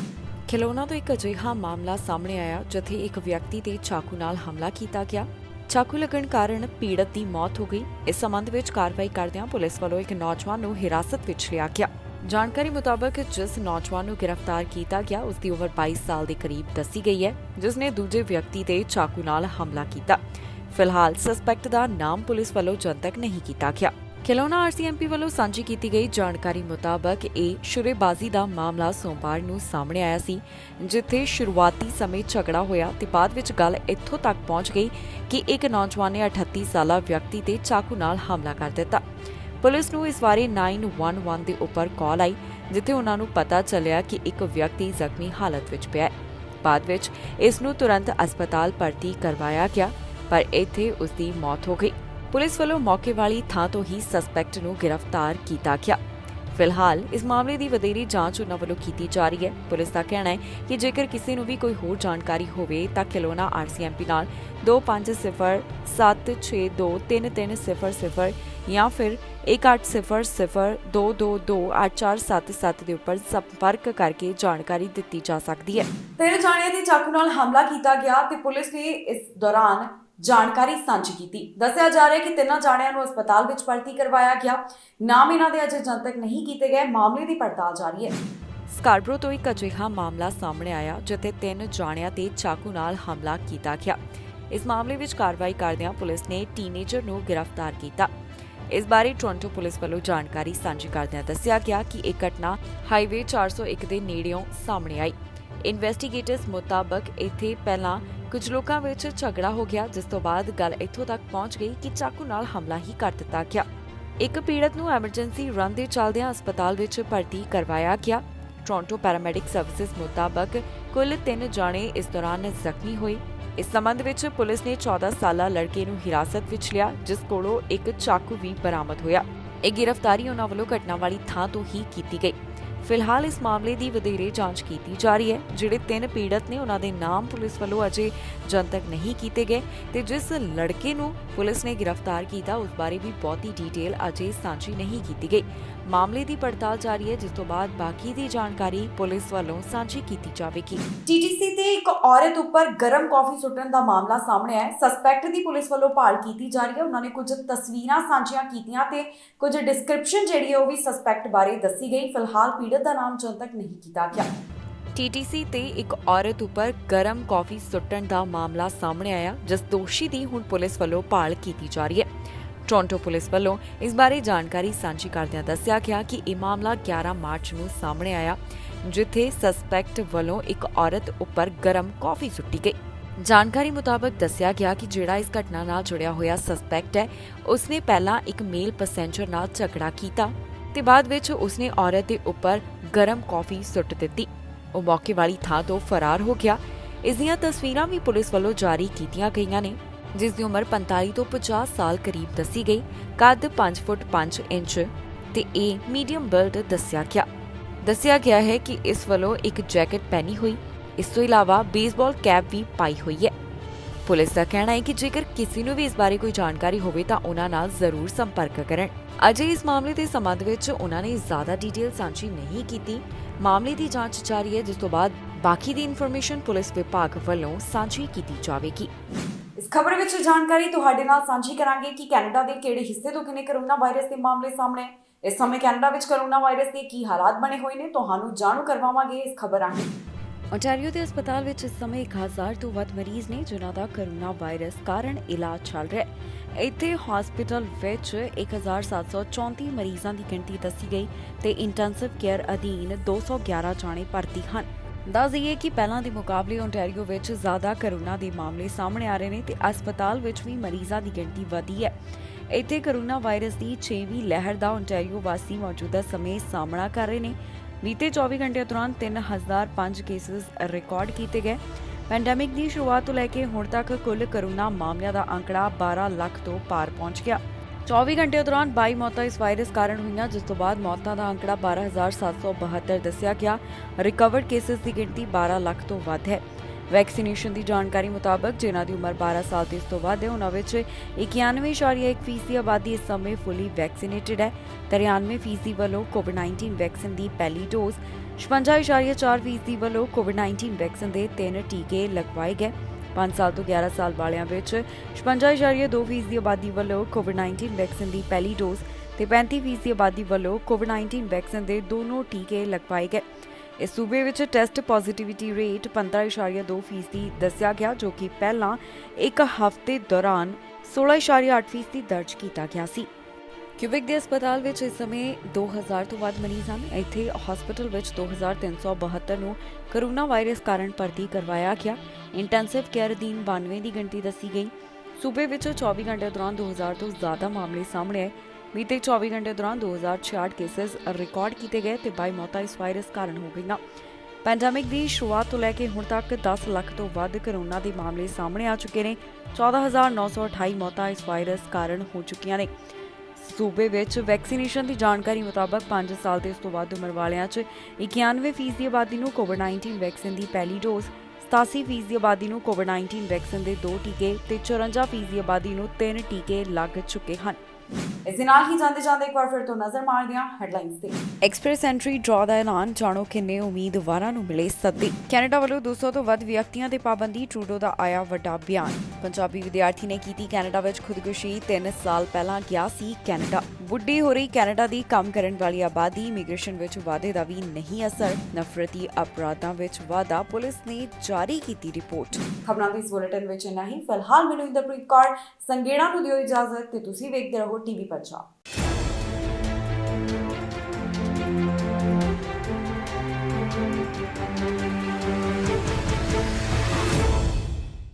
ਖਿਲੌਣਾ ਤੋਂ ਇੱਕ ਅਜਿਹਾ ਮਾਮਲਾ ਸਾਹਮਣੇ ਆਇਆ ਜਿੱਥੇ ਇੱਕ ਵਿਅਕਤੀ ਤੇ ਚਾਕੂ ਨਾਲ ਹਮਲਾ ਕੀਤਾ ਗਿਆ। ਚਾਕੂ ਲੱਗਣ ਕਾਰਨ ਪੀੜਤ ਦੀ ਮੌਤ ਹੋ ਗਈ। ਇਸ ਸੰਬੰਧ ਵਿੱਚ ਕਾਰਵਾਈ ਕਰਦਿਆਂ ਪੁਲਿਸ ਵੱਲੋਂ ਇੱਕ ਨੌਜਵਾਨ ਨੂੰ ਹਿਰਾਸਤ ਵਿੱਚ ਲਿਆ ਗਿਆ। ਜਾਣਕਾਰੀ ਮੁਤਾਬਕ ਜਿਸ ਨੌਜਵਾਨ ਨੂੰ ਗ੍ਰਿਫਤਾਰ ਕੀਤਾ ਗਿਆ ਉਸ ਦੀ ਉਮਰ 22 ਸਾਲ ਦੇ ਕਰੀਬ ਦੱਸੀ ਗਈ ਹੈ, ਜਿਸ ਨੇ ਦੂਜੇ ਵਿਅਕਤੀ ਤੇ ਚਾਕੂ ਨਾਲ ਹਮਲਾ ਕੀਤਾ। ਫਿਲਹਾਲ ਸਸਪੈਕਟ ਦਾ ਨਾਮ ਪੁਲਿਸ ਵੱਲੋਂ ਜਨਤਕ ਨਹੀਂ ਕੀਤਾ ਗਿਆ। ਖਿਲੌਣਾ RCMP ਵੱਲੋਂ ਸਾਂਝੀ ਕੀਤੀ ਗਈ ਜਾਣਕਾਰੀ ਮੁਤਾਬਕ ਇਹ ਸ਼ੁਰੇਬਾਜ਼ੀ ਦਾ ਮਾਮਲਾ ਸੋਮਵਾਰ ਨੂੰ ਸਾਹਮਣੇ ਆਇਆ ਸੀ, ਜਿੱਥੇ ਸ਼ੁਰੂਆਤੀ ਸਮੇਂ ਝਗੜਾ ਹੋਇਆ ਤੇ ਬਾਅਦ ਵਿੱਚ ਗੱਲ ਇੱਥੋਂ ਤੱਕ ਪਹੁੰਚ ਗਈ ਕਿ ਇੱਕ ਨੌਜਵਾਨ ਨੇ 38 ਸਾਲਾ ਵਿਅਕਤੀ ਤੇ ਚਾਕੂ ਨਾਲ ਹਮਲਾ ਕਰ ਦਿੱਤਾ। ਪੁਲਿਸ ਨੂੰ ਇਸ ਬਾਰੇ 911 ਦੇ ਉੱਪਰ ਕਾਲ ਆਈ, ਜਿੱਥੇ ਉਹਨਾਂ ਨੂੰ ਪਤਾ ਚੱਲਿਆ ਕਿ ਇੱਕ ਵਿਅਕਤੀ ਜ਼ਖਮੀ ਹਾਲਤ ਵਿੱਚ ਪਿਆ ਹੈ। ਬਾਅਦ ਵਿੱਚ ਇਸ ਨੂੰ ਤੁਰੰਤ ਹਸਪਤਾਲ ਭਰਤੀ ਕਰਵਾਇਆ ਗਿਆ, ਪਰ ਇੱਥੇ ਉਸ ਦੀ ਮੌਤ ਹੋ ਗਈ। ਪੁਲਿਸ ਵੱਲੋਂ ਮੌਕੇ ਵਾਲੀ ਥਾਂ ਤੋਂ ਹੀ ਸਸਪੈਕਟ ਨੂੰ ਗ੍ਰਿਫਤਾਰ ਕੀਤਾ ਗਿਆ। ਫਿਲਹਾਲ ਇਸ ਮਾਮਲੇ ਦੀ ਵਧੇਰੀ ਜਾਂਚ ਉਹਨਾਂ ਵੱਲੋਂ ਕੀਤੀ ਜਾ ਰਹੀ ਹੈ। ਪੁਲਿਸ ਦਾ ਕਹਿਣਾ ਹੈ ਕਿ ਜੇਕਰ ਕਿਸੇ ਨੂੰ ਵੀ ਕੋਈ ਹੋਰ ਜਾਣਕਾਰੀ ਹੋਵੇ ਤਾਂ ਖਿਲੋਣਾ RCMP ਨਾਲ 2507623300 ਜਾਂ ਫਿਰ 1800222847 ਦੇ ਉੱਪਰ ਸੰਪਰਕ ਕਰਕੇ ਜਾਣਕਾਰੀ ਦਿੱਤੀ ਜਾ ਸਕਦੀ ਹੈ। 3 ਜਾਣਿਆਂ ਦੇ ਚਾਕੂ ਨਾਲ ਹਮਲਾ ਕੀਤਾ ਗਿਆ ਤੇ ਪੁਲਿਸ ਨੇ ਇਸ ਦੌਰਾਨ ਜਾਣਕਾਰੀ ਸਾਂਝੀ ਕੀਤੀ। ਦੱਸਿਆ ਜਾ ਰਿਹਾ ਹੈ ਕਿ 3 ਜਾਣਿਆਂ ਨੂੰ ਹਸਪਤਾਲ ਵਿੱਚ ਭਰਤੀ ਕਰਵਾਇਆ ਗਿਆ। ਨਾਮ ਇਹਨਾਂ ਦੇ ਅਜੇ ਜਨਤਕ ਨਹੀਂ ਕੀਤੇ ਗਏ। ਮਾਮਲੇ ਦੀ ਪੜਤਾਲ ਜਾਰੀ ਹੈ। ਸਕਾਰਬਰੋ ਤੋਂ ਇੱਕ ਅਜਿਹਾ ਮਾਮਲਾ ਸਾਹਮਣੇ ਆਇਆ ਜਿੱਥੇ 3 ਜਾਣਿਆਂ ਤੇ ਚਾਕੂ ਨਾਲ ਹਮਲਾ ਕੀਤਾ ਗਿਆ। ਇਸ ਮਾਮਲੇ ਵਿੱਚ ਕਾਰਵਾਈ ਕਰਦਿਆਂ ਪੁਲਿਸ ਨੇ ਟੀਨੇਜਰ ਨੂੰ ਗ੍ਰਿਫਤਾਰ ਕੀਤਾ। ਇਸ ਬਾਰੇ ਟੋਰਾਂਟੋ ਪੁਲਿਸ ਵੱਲੋਂ ਜਾਣਕਾਰੀ ਸਾਂਝੀ ਕਰਦਿਆਂ ਦੱਸਿਆ ਗਿਆ ਕਿ ਇਹ ਘਟਨਾ ਹਾਈਵੇ 401 ਦੇ ਨੇੜਿਓਂ ਸਾਹਮਣੇ ਆਈ। ਇਨਵੈਸਟੀਗੇਟਰਸ ਮੁਤਾਬਕ ਇੱਥੇ ਪਹਿਲਾਂ ਕੁਝ ਲੋਕਾਂ ਵਿੱਚ ਝਗੜਾ ਹੋ ਗਿਆ, ਜਿਸ ਤੋਂ ਬਾਅਦ ਗੱਲ ਇੱਥੋਂ ਤੱਕ ਪਹੁੰਚ ਗਈ ਕਿ ਚਾਕੂ ਨਾਲ ਹਮਲਾ ਹੀ ਕਰ ਦਿੱਤਾ ਗਿਆ। ਇੱਕ ਪੀੜਤ ਨੂੰ ਐਮਰਜੈਂਸੀ ਰਨ ਦੇ ਚੱਲਦਿਆਂ ਹਸਪਤਾਲ ਵਿੱਚ ਭਰਤੀ ਕਰਵਾਇਆ ਗਿਆ। ਟੋਰਾਂਟੋ ਪੈਰਾਮੈਡਿਕ ਸਰਵਿਸਿਜ਼ ਮੁਤਾਬਕ ਕੁੱਲ 3 ਜਾਣੇ ਇਸ ਦੌਰਾਨ ਜ਼ਖਮੀ ਹੋਏ। ਇਸ ਸੰਬੰਧ ਵਿੱਚ ਪੁਲਿਸ ਨੇ 14 ਸਾਲਾ ਲੜਕੇ ਨੂੰ ਹਿਰਾਸਤ ਵਿੱਚ ਲਿਆ, ਜਿਸ ਕੋਲੋਂ ਇੱਕ ਚਾਕੂ ਵੀ ਬਰਾਮਦ ਹੋਇਆ। ਇਹ ਗ੍ਰਿਫਤਾਰੀ ਉਹਨਾਂ ਵੱਲੋਂ ਘਟਨਾ ਵਾਲੀ ਥਾਂ ਤੋਂ ਹੀ ਕੀਤੀ ਗਈ। ਫਿਲਹਾਲ ਇਸ ਮਾਮਲੇ ਦੀ ਵਧੇਰੇ ਜਾਂਚ ਕੀਤੀ ਜਾ ਰਹੀ ਹੈ। ਜਿਹੜੇ 3 ਪੀੜਤ ਨੇ ਉਹਨਾਂ ਦੇ ਨਾਮ ਪੁਲਿਸ ਵੱਲੋਂ ਅਜੇ ਜਨਤਕ ਨਹੀਂ ਕੀਤੇ ਗਏ ਤੇ ਜਿਸ ਲੜਕੇ ਨੂੰ ਪੁਲਿਸ ਨੇ ਗ੍ਰਿਫਤਾਰ ਕੀਤਾ ਉਸ ਬਾਰੇ ਵੀ ਬਹੁਤੀ ਡਿਟੇਲ ਅਜੇ ਸਾਂਝੀ ਨਹੀਂ ਕੀਤੀ ਗਈ। ਮਾਮਲੇ ਦੀ ਪੜਤਾਲ ਜਾਰੀ ਹੈ, ਜਿਸ ਤੋਂ ਬਾਅਦ ਬਾਕੀ ਦੀ ਜਾਣਕਾਰੀ ਪੁਲਿਸ ਵੱਲੋਂ ਸਾਂਝੀ ਕੀਤੀ ਜਾਵੇਗੀ। TTC ਤੇ ਇੱਕ ਔਰਤ ਉੱਪਰ ਗਰਮ ਕੌਫੀ ਸੁੱਟਣ ਦਾ ਮਾਮਲਾ ਸਾਹਮਣੇ ਆਇਆ ਹੈ। ਸਸਪੈਕਟ ਦੀ ਪੁਲਿਸ ਵੱਲੋਂ ਭਾਲ ਕੀਤੀ ਜਾ ਰਹੀ ਹੈ। ਉਹਨਾਂ ਨੇ ਕੁਝ ਤਸਵੀਰਾਂ ਸਾਂਝੀਆਂ ਕੀਤੀਆਂ ਤੇ ਕੁਝ ਡਿਸਕ੍ਰਿਪਸ਼ਨ ਜਿਹੜੀ ਹੈ ਉਹ ਵੀ ਸਸਪੈਕਟ ਬਾਰੇ ਦੱਸੀ ਗਈ। ਫਿਲਹਾਲ ਪੀੜਤ ਦਾ ਨਾਮ ਜਨਤਕ ਨਹੀਂ ਕੀਤਾ ਗਿਆ। TTC ਤੇ ਇੱਕ ਔਰਤ ਉੱਪਰ ਗਰਮ ਕੌਫੀ ਸੁੱਟਣ ਦਾ ਮਾਮਲਾ ਸਾਹਮਣੇ ਆਇਆ, ਜਿਸ ਦੋਸ਼ੀ ਦੀ ਹੁਣ ਪੁਲਿਸ ਵੱਲੋਂ ਭਾਲ ਕੀਤੀ ਜਾ ਰਹੀ ਹੈ। ਟੋਰਾਂਟੋ ਪੁਲਿਸ ਵੱਲੋਂ ਇਸ ਬਾਰੇ ਜਾਣਕਾਰੀ ਸਾਂਝੀ ਕਰਦਿਆਂ ਦੱਸਿਆ ਗਿਆ ਕਿ ਇਹ ਮਾਮਲਾ 11 ਮਾਰਚ ਨੂੰ ਸਾਹਮਣੇ ਆਇਆ, ਜਿੱਥੇ ਸਸਪੈਕਟ ਵੱਲੋਂ ਇੱਕ ਔਰਤ ਉੱਪਰ ਗਰਮ ਕੌਫੀ ਸੁੱਟੀ ਗਈ। ਜਾਣਕਾਰੀ ਮੁਤਾਬਕ ਦੱਸਿਆ ਗਿਆ ਕਿ ਜਿਹੜਾ ਇਸ ਘਟਨਾ ਨਾਲ ਜੁੜਿਆ ਹੋਇਆ ਸਸਪੈਕਟ ਹੈ, ਉਸਨੇ ਪਹਿਲਾਂ ਇੱਕ ਮੇਲ ਪੈਸੇਂਜਰ ਨਾਲ ਝਗੜਾ ਕੀਤਾ ਤੇ ਬਾਅਦ ਵਿੱਚ ਉਸਨੇ ਔਰਤ ਦੇ ਉੱਪਰ ਗਰਮ ਕੌਫੀ ਸੁੱਟ ਦਿੱਤੀ। ਉਹ ਮੌਕੇ ਵਾਲੀ ਥਾਂ ਤੋਂ ਫਰਾਰ ਹੋ ਗਿਆ। ਇਸ ਦੀਆਂ ਤਸਵੀਰਾਂ ਵੀ ਪੁਲਿਸ ਵੱਲੋਂ ਜਾਰੀ ਕੀਤੀਆਂ ਗਈਆਂ ਨੇ, ਜਿਸ ਦੀ ਉਮਰ 45 ਤੋਂ 50 ਸਾਲ ਕਰੀਬ ਦੱਸੀ ਗਈ। ਕੱਦ 5 ਫੁੱਟ 5 ਇੰਚ ਤੇ ਇਹ ਮੀਡੀਅਮ ਬਿਲਡ ਦੱਸਿਆ ਗਿਆ ਹੈ ਕਿ ਇਸ ਵੱਲੋਂ ਇੱਕ ਜੈਕਟ ਪਹਿਨੀ ਹੋਈ, ਇਸ ਤੋਂ ਇਲਾਵਾ ਬੇਸਬਾਲ ਕੈਪ ਵੀ ਪਾਈ ਹੋਈ ਹੈ। ਪੁਲਿਸ ਦਾ ਕਹਿਣਾ ਹੈ ਕਿ ਜੇਕਰ ਕਿਸੇ ਨੂੰ ਵੀ ਇਸ ਬਾਰੇ ਕੋਈ ਜਾਣਕਾਰੀ ਹੋਵੇ ਤਾਂ ਉਹਨਾਂ ਨਾਲ ਜ਼ਰੂਰ ਸੰਪਰਕ ਕਰਨ। ਅਜੇ ਇਸ ਮਾਮਲੇ ਦੇ ਸੰਬੰਧ ਵਿੱਚ ਉਹਨਾਂ ਨੇ ਜ਼ਿਆਦਾ ਡਿਟੇਲ ਸਾਂਝੀ ਨਹੀਂ ਕੀਤੀ। ਮਾਮਲੇ ਦੀ ਜਾਂਚ ਜਾਰੀ ਹੈ, ਜਿਸ ਤੋਂ ਬਾਅਦ ਬਾਕੀ ਦੀ ਇਨਫੋਰਮੇਸ਼ਨ ਪੁਲਿਸ ਵਿਭਾਗ ਵੱਲੋਂ ਸਾਂਝੀ ਕੀਤੀ ਜਾਵੇਗੀ। ਇਸ ਖਬਰ ਵਿੱਚ ਜਾਣਕਾਰੀ ਤੁਹਾਡੇ ਨਾਲ ਸਾਂਝੀ ਕਰਾਂਗੇ ਕਿ ਕੈਨੇਡਾ ਦੇ ਕਿਹੜੇ ਹਿੱਸੇ ਤੋਂ ਕਿੰਨੇ ਕੋਰੋਨਾ ਵਾਇਰਸ ਦੇ ਮਾਮਲੇ ਸਾਹਮਣੇ ਆਏ। ਇਸ ਸਮੇਂ ਕੈਨੇਡਾ ਵਿੱਚ ਕੋਰੋਨਾ ਵਾਇਰਸ ਦੇ ਕੀ ਹਾਲਾਤ ਬਣੇ ਹੋਏ ਨੇ, ਤੁਹਾਨੂੰ ਜਾਣੂ ਕਰਵਾਵਾਂਗੇ ਇਸ ਖਬਰ ਰਾਹੀਂ। ਓਨਟਾਰੀਓ ਦੇ ਹਸਪਤਾਲ ਵਿੱਚ ਇਸ ਸਮੇਂ 1000 ਤੋਂ ਵੱਧ ਮਰੀਜ਼ ਨੇ ਜਿਨ੍ਹਾਂ ਦਾ ਕੋਰੋਨਾ ਵਾਇਰਸ ਕਾਰਨ ਇਲਾਜ ਚੱਲ ਰਿਹਾ ਹੈ। ਇੱਥੇ ਹਸਪਤਾਲ ਵਿੱਚ 1734 ਮਰੀਜ਼ਾਂ ਦੀ ਗਿਣਤੀ ਦੱਸੀ ਗਈ ਤੇ ਇੰਟੈਂਸਿਵ ਕੇਅਰ ਅਧੀਨ 211 ਜਾਣੇ ਭਰਤੀ ਹਨ। ਦੱਸ ਦਈਏ ਕਿ ਪਹਿਲਾਂ ਦੇ ਮੁਕਾਬਲੇ ਓਨਟਾਰੀਓ ਵਿੱਚ ਜ਼ਿਆਦਾ ਕੋਰੋਨਾ ਦੇ ਮਾਮਲੇ ਸਾਹਮਣੇ ਆ ਰਹੇ ਨੇ ਤੇ ਹਸਪਤਾਲ ਵਿੱਚ ਵੀ ਮਰੀਜ਼ਾਂ ਦੀ ਗਿਣਤੀ ਵਧੀ ਹੈ। ਇੱਥੇ ਕੋਰੋਨਾ ਵਾਇਰਸ ਦੀ 6ਵੀਂ ਲਹਿਰ ਦਾ ਓਨਟਾਰੀਓ ਵਾਸੀ ਮੌਜੂਦਾ ਸਮੇਂ ਸਾਹਮਣਾ ਕਰ ਰਹੇ ਨੇ। ਬੀਤੇ 24 ਘੰਟਿਆਂ ਦੌਰਾਨ 3005 ਕੇਸਿਸ ਰਿਕਾਰਡ ਕੀਤੇ ਗਏ। ਪੈਂਡੈਮਿਕ ਦੀ ਸ਼ੁਰੂਆਤ ਤੋਂ ਲੈ ਕੇ ਹੁਣ ਤੱਕ ਕੁੱਲ ਕੋਰੋਨਾ ਮਾਮਲਿਆਂ ਦਾ ਅੰਕੜਾ 12 ਲੱਖ ਤੋਂ ਪਾਰ ਪਹੁੰਚ ਗਿਆ। 24 ਘੰਟਿਆਂ ਦੌਰਾਨ 22 ਮੌਤਾਂ ਇਸ ਵਾਇਰਸ ਕਾਰਨ ਹੋਈਆਂ, ਜਿਸ ਤੋਂ ਬਾਅਦ ਮੌਤਾਂ ਦਾ ਅੰਕੜਾ 12772 ਦੱਸਿਆ ਗਿਆ। ਰਿਕਵਰਡ ਕੇਸਿਸ ਦੀ ਗਿਣਤੀ 12 ਲੱਖ ਤੋਂ ਵੱਧ ਹੈ। ਵੈਕਸੀਨੇਸ਼ਨ ਦੀ ਜਾਣਕਾਰੀ ਮੁਤਾਬਕ ਜਿਨ੍ਹਾਂ ਦੀ ਉਮਰ 12 ਸਾਲ ਤੋਂ ਇਸ ਤੋਂ ਵੱਧ ਹੈ, ਉਹਨਾਂ ਵਿੱਚ 91.1% ਆਬਾਦੀ ਇਸ ਸਮੇਂ ਫੁੱਲੀ ਵੈਕਸੀਨੇਟਡ ਹੈ। 93% ਵੱਲੋਂ ਕੋਵਿਡ-19 ਵੈਕਸੀਨ ਦੀ ਪਹਿਲੀ ਡੋਜ਼, 56.4% ਵੱਲੋਂ ਕੋਵਿਡ-19 ਵੈਕਸੀਨ ਦੇ 3 ਟੀਕੇ ਲਗਵਾਏ ਗਏ। 5 ਸਾਲ ਤੋਂ 11 ਸਾਲ ਵਾਲਿਆਂ ਵਿੱਚ 56.2% ਆਬਾਦੀ ਵੱਲੋਂ ਕੋਵਿਡ-19 ਵੈਕਸੀਨ ਦੀ ਪਹਿਲੀ ਡੋਜ਼ ਤੇ 35% ਆਬਾਦੀ ਵੱਲੋਂ ਕੋਵਿਡ-19 ਵੈਕਸੀਨ ਦੇ ਦੋਨੋਂ ਟੀਕੇ ਲਗਵਾਏ ਗਏ। ਇਸ ਸੂਬੇ ਵਿੱਚ ਟੈਸਟ ਪੋਜ਼ਿਟਿਵਿਟੀ ਰੇਟ 15.2% ਦੱਸਿਆ ਗਿਆ, ਜੋ ਕਿ ਪਹਿਲਾਂ ਇੱਕ ਹਫ਼ਤੇ ਦੌਰਾਨ 16.8% ਦਰਜ ਕੀਤਾ ਗਿਆ ਸੀ। ਕਿਊਬਿਕ ਦੇ ਹਸਪਤਾਲ ਵਿੱਚ ਇਸ ਸਮੇਂ 2000 ਤੋਂ ਵੱਧ ਮਰੀਜ਼ ਹਨ। ਇੱਥੇ ਹਸਪਤਾਲ ਵਿੱਚ 2372 ਨੂੰ ਕੋਰੋਨਾ ਵਾਇਰਸ ਕਾਰਨ ਭਰਤੀ ਕਰਵਾਇਆ ਗਿਆ। ਇੰਟੈਂਸਿਵ ਕੇਅਰ ਅਧੀਨ 92 ਦੀ ਗਿਣਤੀ ਦੱਸੀ ਗਈ। ਸੂਬੇ ਵਿੱਚ 24 ਘੰਟੇ ਦੌਰਾਨ 2000 ਤੋਂ ਜ਼ਿਆਦਾ ਮਾਮਲੇ ਸਾਹਮਣੇ ਆਏ। ਬੀਤੇ 24 ਘੰਟੇ ਦੌਰਾਨ 2066 ਕੇਸਿਸ ਰਿਕਾਰਡ ਕੀਤੇ ਗਏ ਤੇ 22 ਮੌਤਾਂ ਇਸ ਵਾਇਰਸ ਕਾਰਨ ਹੋ ਗਈਆਂ। ਪੈਂਡੈਮਿਕ ਦੀ ਸ਼ੁਰੂਆਤ ਤੋਂ ਲੈ ਕੇ ਹੁਣ ਤੱਕ 10 ਲੱਖ ਤੋਂ ਵੱਧ ਕੋਰੋਨਾ ਦੇ ਮਾਮਲੇ ਸਾਹਮਣੇ ਆ ਚੁੱਕੇ ਨੇ। 14928 ਮੌਤਾਂ ਇਸ ਵਾਇਰਸ ਕਾਰਨ ਹੋ ਚੁੱਕੀਆਂ ਨੇ। ਸੂਬੇ ਵਿੱਚ ਵੈਕਸੀਨੇਸ਼ਨ ਦੀ ਜਾਣਕਾਰੀ ਮੁਤਾਬਕ 5 ਸਾਲ ਤੇ ਇਸ ਤੋਂ ਵੱਧ ਉਮਰ ਵਾਲਿਆਂ 'ਚ 91% ਦੀ ਆਬਾਦੀ ਨੂੰ ਕੋਵਿਡ-19 ਵੈਕਸੀਨ ਦੀ ਪਹਿਲੀ ਡੋਜ਼, 87% ਦੀ ਆਬਾਦੀ ਨੂੰ ਕੋਵਿਡ-19 ਵੈਕਸੀਨ ਦੇ 2 ਟੀਕੇ ਤੇ 54% ਦੀ ਆਬਾਦੀ ਨੂੰ 3 ਟੀਕੇ ਲੱਗ ਚੁੱਕੇ ਹਨ। ਇਸ ਦੇ ਨਾਲ ਹੀ ਜਾਂਦੇ ਇੱਕ ਵਾਰ ਫਿਰ ਤੋਂ ਨਜ਼ਰ ਮਾਰਦੇ ਹਾਂ ਹੈਡਲਾਈਨਸ ਤੇ। ਐਕਸਪ੍ਰੈਸ ਐਂਟਰੀ ਡਰਾ ਦਾ ਐਲਾਨ, ਜਾਣੋ ਕਿੰਨੇ ਉਮੀਦਵਾਰਾਂ ਨੂੰ ਮਿਲੇ ਸੱਦੇ। ਕੈਨੇਡਾ ਵੱਲੋਂ 200 ਤੋਂ ਵੱਧ ਵਿਅਕਤੀਆਂ ਤੇ ਪਾਬੰਦੀ, ਟਰੂਡੋ ਦਾ ਆਇਆ ਵੱਡਾ ਬਿਆਨ। ਪੰਜਾਬੀ ਵਿਦਿਆਰਥੀ ਨੇ ਕੀਤੀ ਕੈਨੇਡਾ ਵਿੱਚ ਖੁਦਕੁਸ਼ੀ, 3 ਸਾਲ ਪਹਿਲਾਂ ਗਿਆ ਸੀ ਕੈਨੇਡਾ। ਬੁੱਢੀ ਹੋ ਰਹੀ ਕੈਨੇਡਾ ਦੀ ਕੰਮ ਕਰਨ ਵਾਲੀ ਆਬਾਦੀ, ਇਮੀਗ੍ਰੇਸ਼ਨ ਵਿੱਚ ਵਾਧੇ ਦਾ ਵੀ ਨਹੀਂ ਅਸਰ, ਨਫ਼ਰਤੀ ਅਪਰਾਧਾਂ ਵਿੱਚ ਵਾਧਾ, ਪੁਲਿਸ ਨੇ ਜਾਰੀ ਕੀਤੀ ਰਿਪੋਰਟ। ਖਬਰਾਂ ਦੇ ਇਸ ਬੁਲੇਟਿਨ ਵਿੱਚ ਇੰਨਾ ਹੀ। ਫਿਲਹਾਲ ਮੈਨੂੰ ਇੰਦਰਪ੍ਰੀਤ ਕੌਰ ਸੰਗੇੜਾ ਨੂੰ ਦਿਓ ਇਜਾਜ਼ਤ ਤੇ ਤੁਸੀਂ ਵੇਖਦੇ ਰਹੋ ਟੀਵੀ ਪੰਜਾਬ।